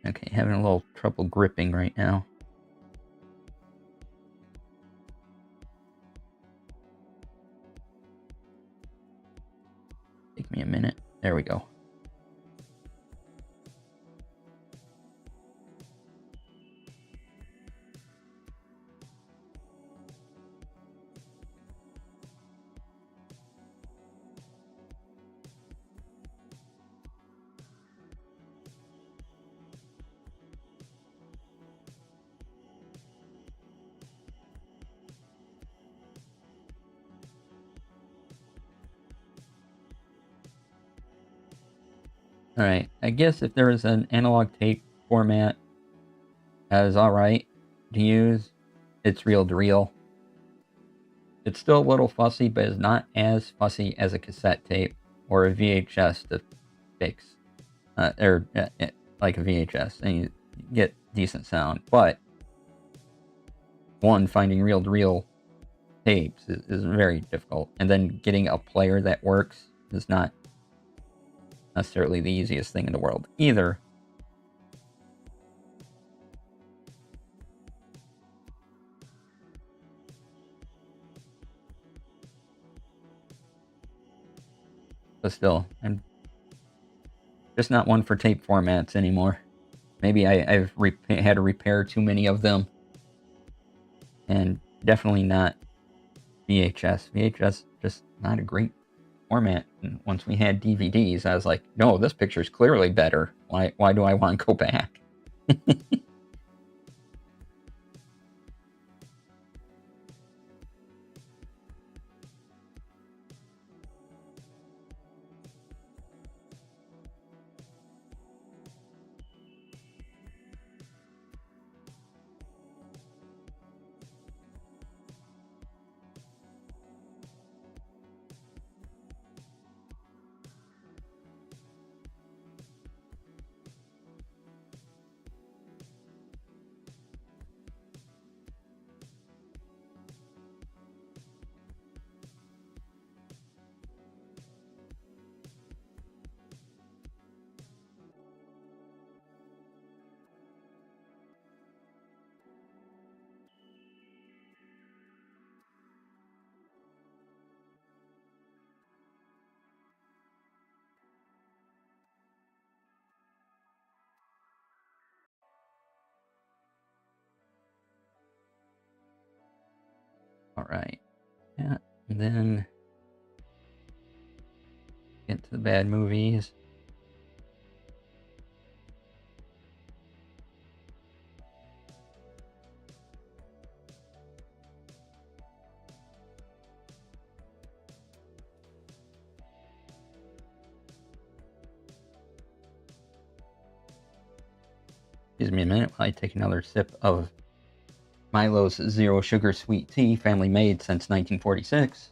Okay, having a little trouble gripping right now. me a minute. There we go. Alright, I guess if there was an analog tape format that is alright to use, it's reel-to-reel. It's still a little fussy, but it's not as fussy as a cassette tape or a VHS to fix. Like a VHS, and you get decent sound. But, one, finding reel-to-reel tapes is very difficult. And then getting a player that works is not necessarily the easiest thing in the world either. But still, I'm just not one for tape formats anymore. Maybe I've had to repair too many of them. And definitely not VHS. VHS just not a great format. And once we had DVDs, I was like, no, this picture's clearly better. Why do I want to go back? Alright. Yeah, and then get to the bad movies. Excuse me a minute while I take another sip of Milo's Zero Sugar Sweet Tea, family made since 1946.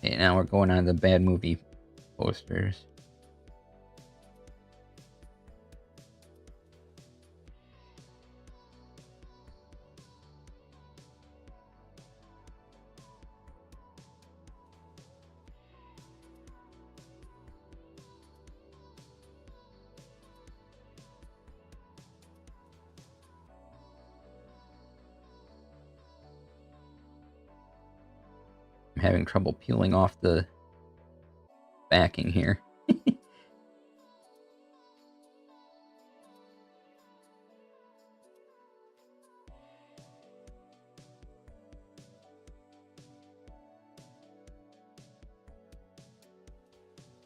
Okay, now we're going on the bad movie posters. I'm having trouble peeling off the backing here.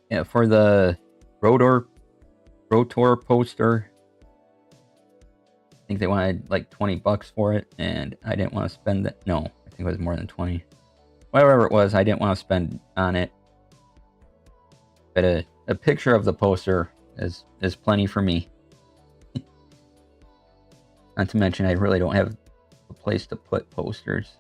Yeah, for the Rotor poster, I think they wanted like $20 for it, and I didn't want to spend that. No, I think it was more than 20. Whatever it was, I didn't want to spend on it. But a picture of the poster is plenty for me. Not to mention, I really don't have a place to put posters.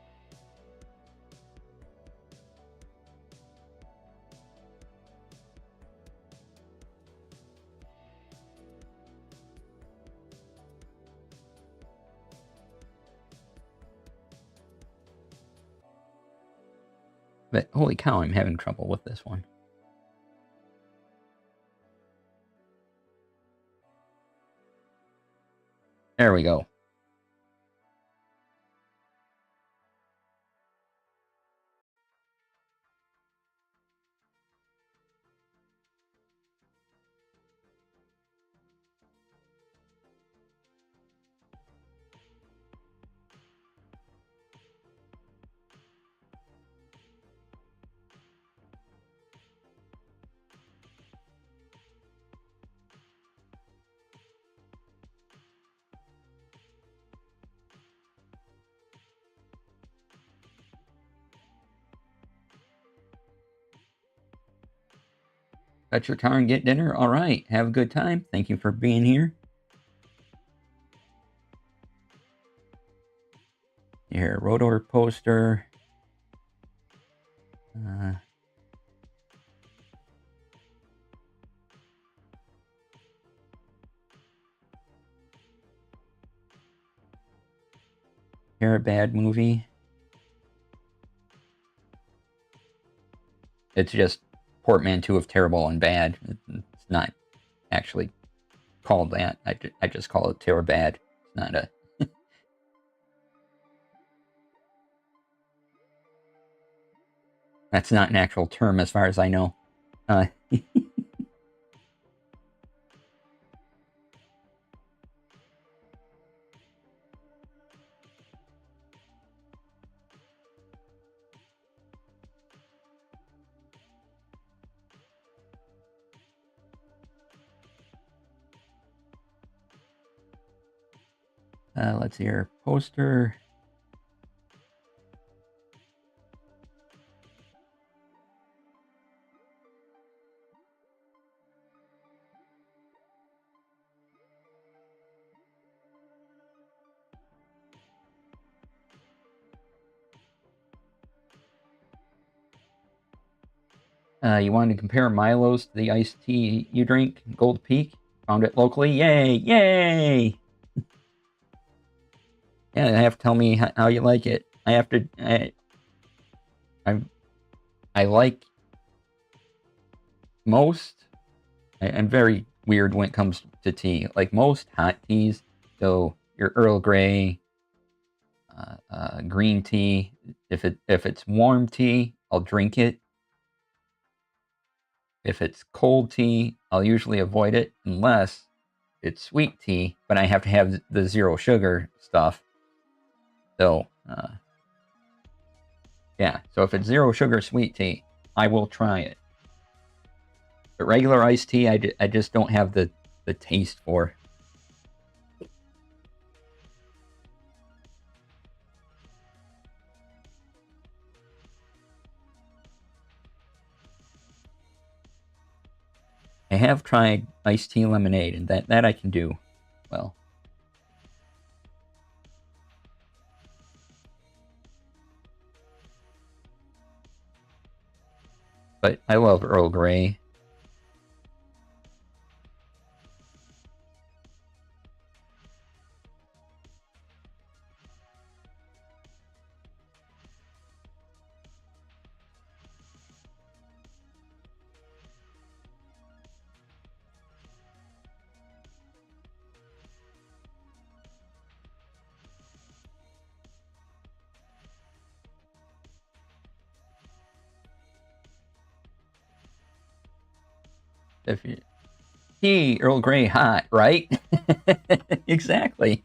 But holy cow, I'm having trouble with this one. There we go. Got your car and get dinner? All right. Have a good time. Thank you for being here. Here, rotor poster. Here, a bad movie. It's just portmanteau of terrible and bad. It's not actually called that. I just call it terrible bad. It's not a... That's not an actual term as far as I know. Let's see here. Poster. You wanted to compare Milo's to the iced tea you drink, Gold Peak. Found it locally. Yay! Yay! Yeah, you have to tell me how you like it. I have to. I like most. I'm very weird when it comes to tea. Like most hot teas, so your Earl Grey, green tea. If it's warm tea, I'll drink it. If it's cold tea, I'll usually avoid it unless it's sweet tea, but I have to have the zero sugar stuff. So, yeah. So if it's zero sugar sweet tea, I will try it. But regular iced tea, I just don't have the taste for. I have tried iced tea lemonade, and that I can do well. But I love Earl Grey. If you tea, Earl Grey hot, right? Exactly.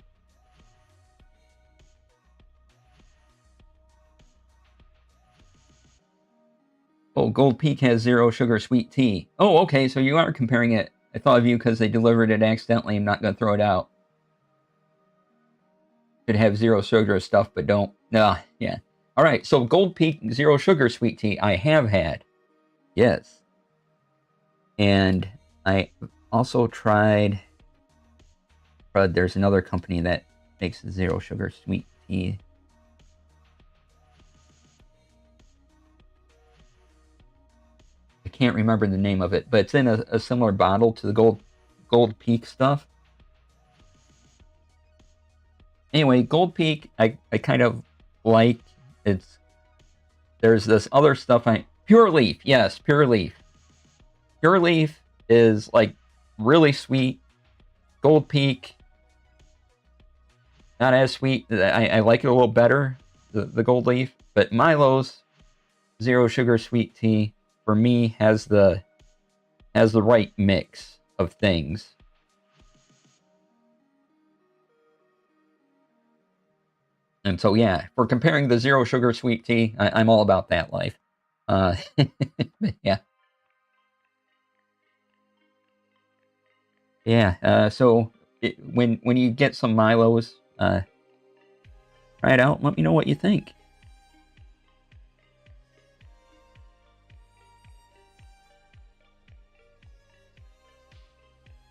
Oh, Gold Peak has zero sugar sweet tea. Oh, okay, so you are comparing it. I thought of you because they delivered it accidentally. I'm not going to throw it out. Could have zero sugar stuff, but don't. No, yeah. All right, so Gold Peak zero sugar sweet tea I have had. Yes. And I also tried... there's another company that makes zero sugar sweet tea. I can't remember the name of it, but it's in a similar bottle to the Gold Peak stuff. Anyway, Gold Peak, I kind of like. It's there's this other stuff. Pure Leaf, yes, Pure Leaf. Pure Leaf is like really sweet. Gold Peak, not as sweet. I like it a little better, the Gold Leaf. But Milo's zero sugar sweet tea for me has the right mix of things. And so, yeah, for comparing the zero sugar sweet tea, I'm all about that life. Yeah. Yeah, so when you get some Milos, try it out. Let me know what you think.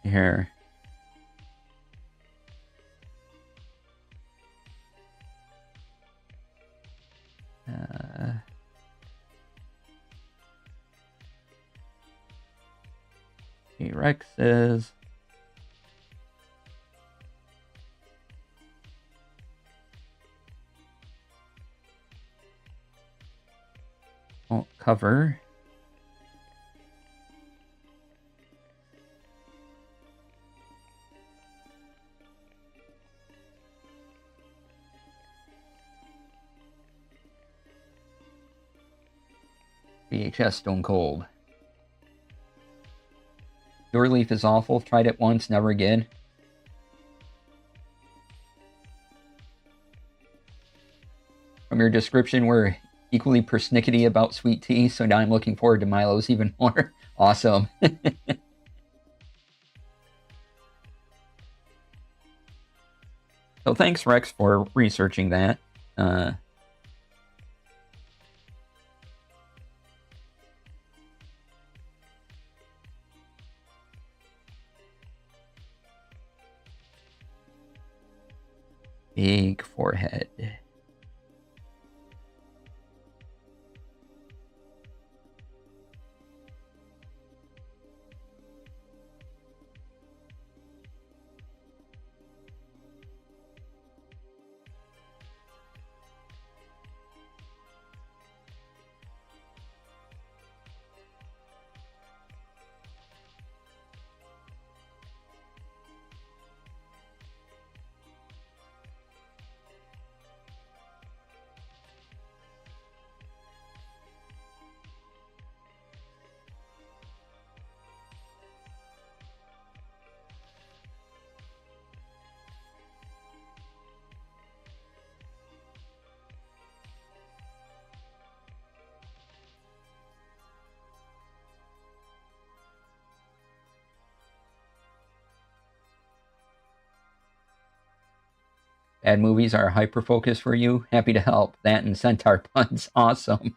Here. Rex says... Won't cover. VHS Stone Cold. Your Leaf is awful. Tried it once, never again. From your description, we're equally persnickety about sweet tea, so now I'm looking forward to Milo's even more. Awesome. So thanks, Rex, for researching that. Big forehead. Bad movies are hyper focus for you. Happy to help. That and Centaur puns. Awesome.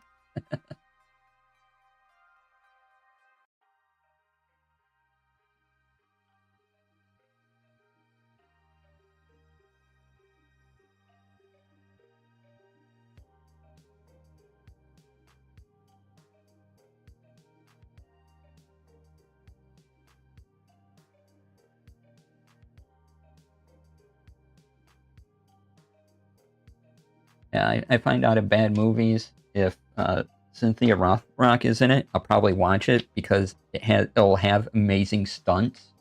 Yeah, I find out in bad movies if Cynthia Rothrock is in it, I'll probably watch it because it'll have amazing stunts.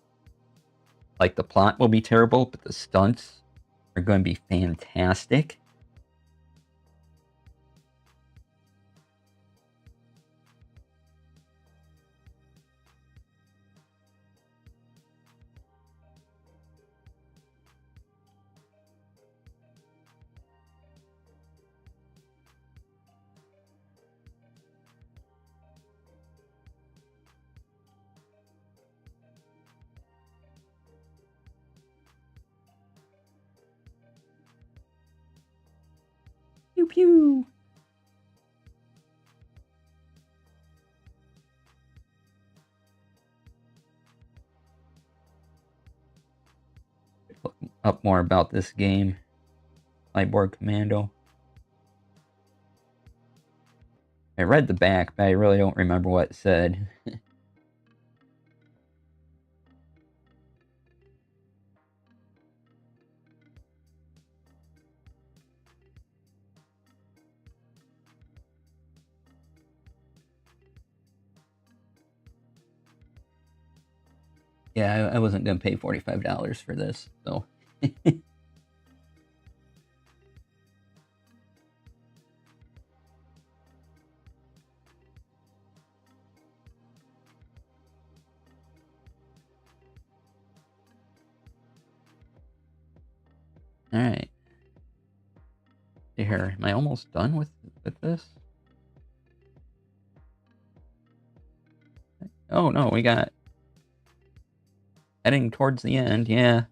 Like the plot will be terrible, but the stunts are going to be fantastic. Pew pew. Look up more about this game. Cyborg Commando. I read the back, but I really don't remember what it said. Yeah, I wasn't gonna pay $45 for this, so. All right. See here, am I almost done with this? Oh no, we got heading towards the end. Yeah,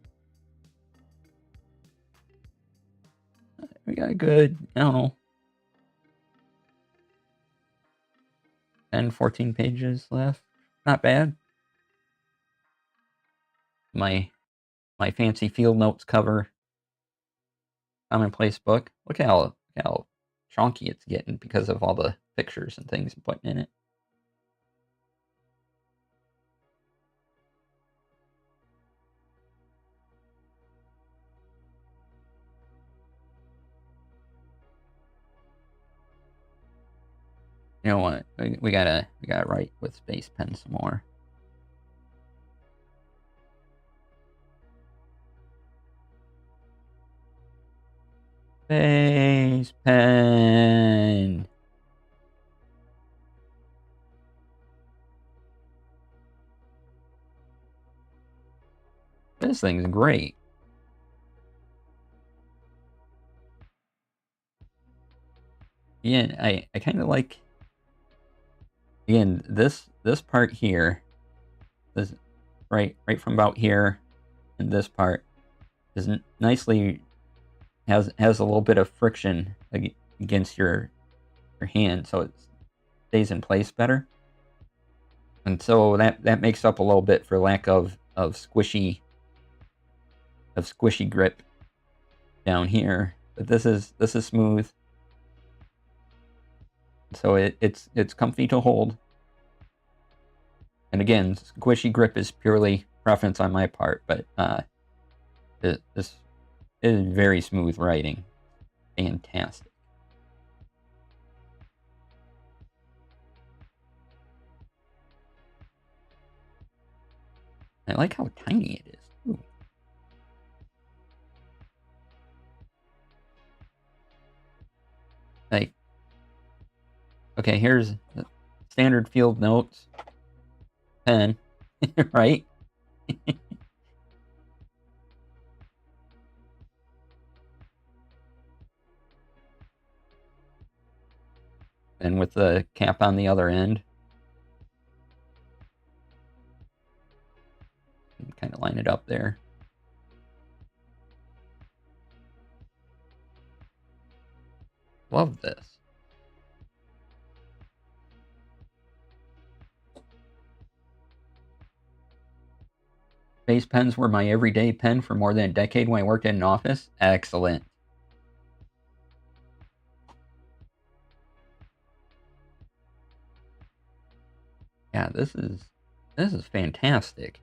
we got a good, I don't know, 10, 14 pages left. Not bad. My fancy field notes cover commonplace book. Look how chunky it's getting because of all the pictures and things I'm putting in it. You know what? We gotta write with space pen some more. Space pen. This thing's great. Yeah, I kind of like, again, this part here, this right from about here, and this part is nicely has a little bit of friction against your hand, so it stays in place better, and so that makes up a little bit for lack of squishy grip down here. But this is smooth, so it's comfy to hold. And again, squishy grip is purely preference on my part, but this is very smooth writing. Fantastic. I like how tiny it is. Ooh. Like, okay, here's the standard field notes pen, right? And with the cap on the other end. Kind of line it up there. Love this. Base pens were my everyday pen for more than a decade when I worked in an office. Excellent. Yeah, this is fantastic.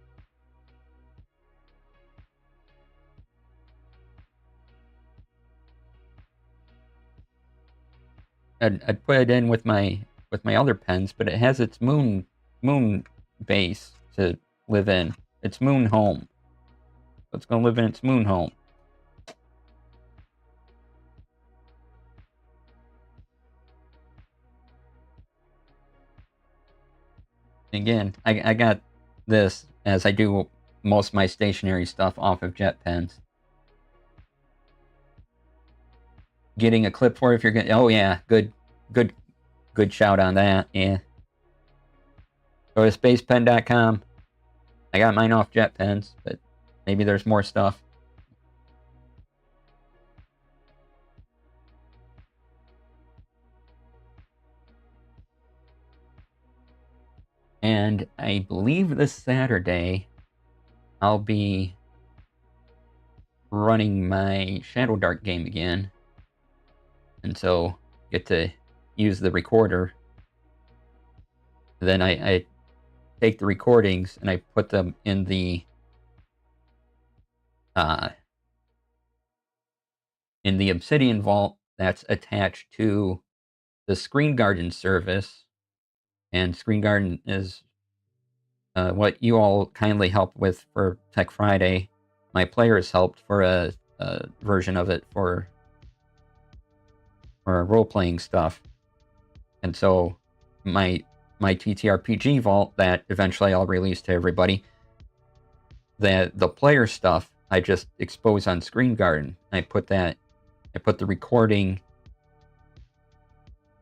I'd put it in with my other pens, but it has its moon base to live in. Its moon home. So it's gonna live in its moon home. Again, I got this as I do most of my stationary stuff off of jet pens. Getting a clip for it if you're gonna. Oh yeah, good shout on that. Yeah. Go to spacepen.com. I got mine off jet pens, but maybe there's more stuff. And I believe this Saturday I'll be running my Shadow Dart game again. And so get to use the recorder. Then I take the recordings and I put them in the Obsidian vault that's attached to the Screen Garden service. And Screen Garden is what you all kindly helped with for Tech Friday, my players helped for a version of it for role-playing stuff. And so my TTRPG vault that eventually I'll release to everybody, the player stuff I just expose on Screen Garden. I put the recording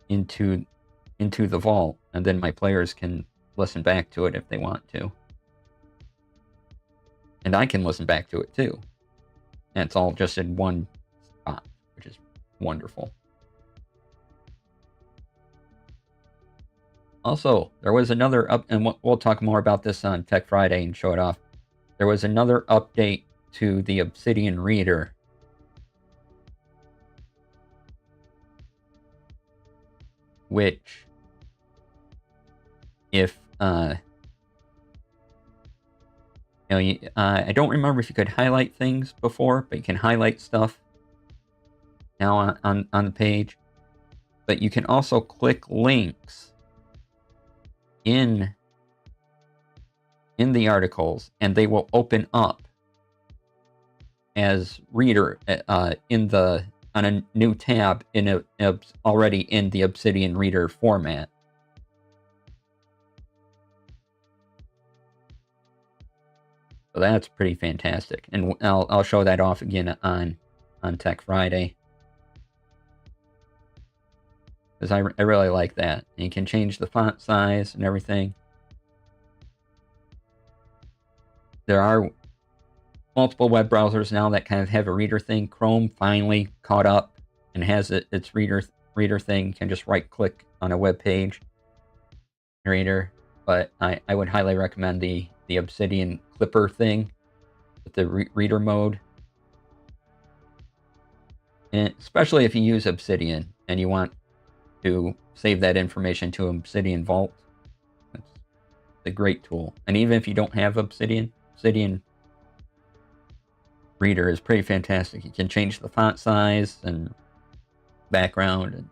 into the vault, and then my players can listen back to it if they want to. And I can listen back to it too. And it's all just in one spot, which is wonderful. Also, there was another and we'll talk more about this on Tech Friday and show it off. There was another update to the Obsidian Reader. Which, if, I don't remember if you could highlight things before, but you can highlight stuff now on the page. But you can also click links in the articles, and they will open up as reader on a new tab already in the Obsidian Reader format. So that's pretty fantastic, and I'll show that off again on Tech Friday, because I really like that. And you can change the font size and everything. There are multiple web browsers now that kind of have a reader thing. Chrome finally caught up and has its reader thing. You can just right click on a web page reader. But I would highly recommend the Obsidian Clipper thing with the reader mode. And especially if you use Obsidian and you want to save that information to Obsidian Vault. That's a great tool. And even if you don't have Obsidian Reader is pretty fantastic. You can change the font size and background and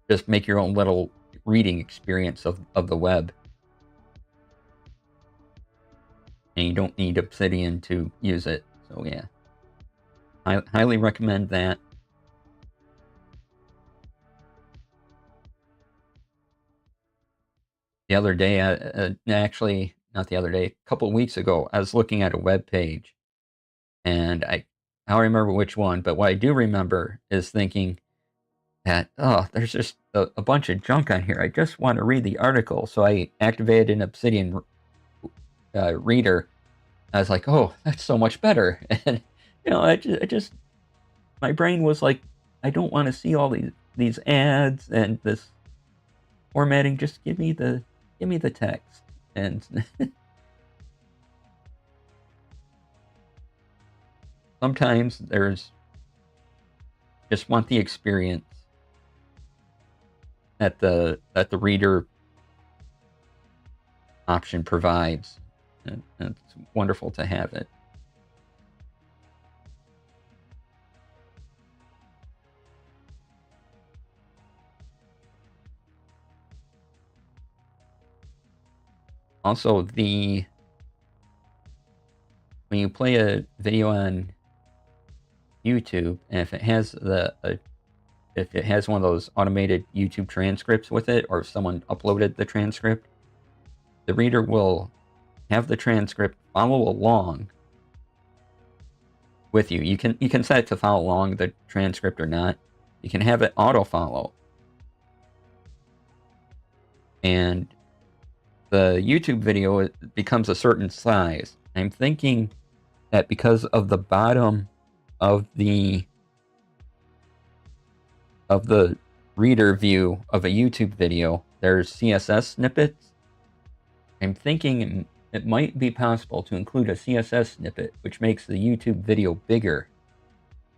just make your own little reading experience of the web. And you don't need Obsidian to use it. So yeah, I highly recommend that. The other day, actually, not the other day, a couple of weeks ago, I was looking at a web page, and I don't remember which one, but what I do remember is thinking that, oh, there's just a bunch of junk on here. I just want to read the article. So I activated an Obsidian Reader. I was like, oh, that's so much better. And, I just my brain was like, I don't want to see all these ads and this formatting. Just give me the text. And sometimes there's just want the experience that the reader option provides, and it's wonderful to have it. Also, when you play a video on YouTube, and if it has one of those automated YouTube transcripts with it, or if someone uploaded the transcript, the reader will have the transcript follow along with you. You can set it to follow along the transcript or not. You can have it auto follow. And the YouTube video becomes a certain size. I'm thinking that because of the bottom of the reader view of a YouTube video, there's CSS snippets. I'm thinking it might be possible to include a CSS snippet, which makes the YouTube video bigger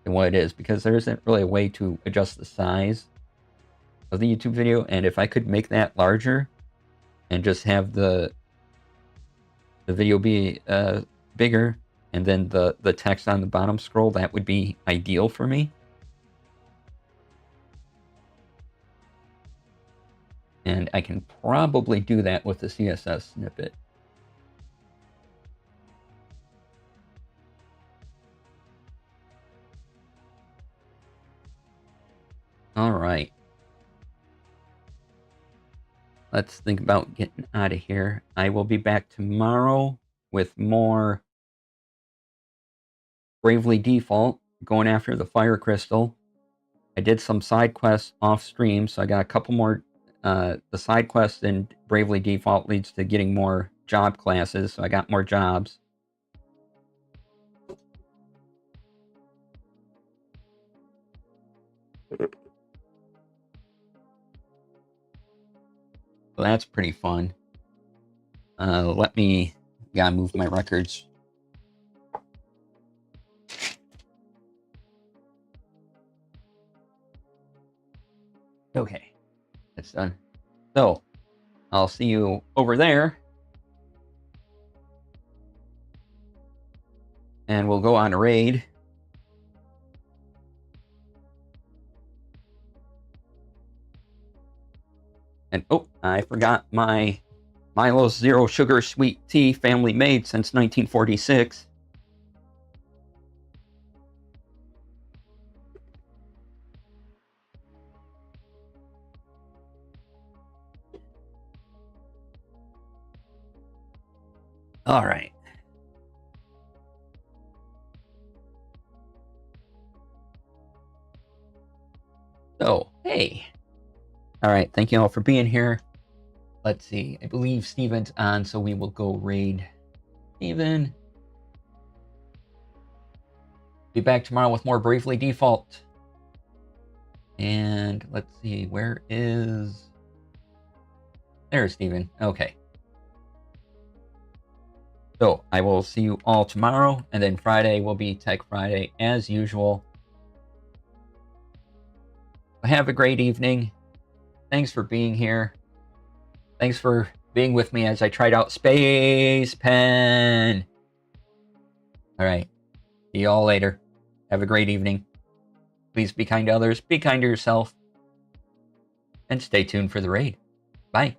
than what it is, because there isn't really a way to adjust the size of the YouTube video. And if I could make that larger and just have the video be bigger, and then the text on the bottom scroll, that would be ideal for me. And I can probably do that with the CSS snippet. Alright. Let's think about getting out of here. I will be back tomorrow with more Bravely Default, going after the Fire Crystal. I did some side quests off stream, so I got a couple more. The side quest in Bravely Default leads to getting more job classes, so I got more jobs. So that's pretty fun. Gotta move my records. Okay, that's done. So, I'll see you over there. And we'll go on a raid. And, oh, I forgot my Milo's Zero Sugar Sweet Tea, family made since 1946. All right. So, hey. All right, thank you all for being here. Let's see, I believe Steven's on, so we will go raid Steven. Be back tomorrow with more Bravely Default. And let's see, where is... There's Steven. Okay. So, I will see you all tomorrow, and then Friday will be Tech Friday as usual. Have a great evening. Thanks for being here. Thanks for being with me as I tried out Space Pen. All right. See you all later. Have a great evening. Please be kind to others. Be kind to yourself. And stay tuned for the raid. Bye.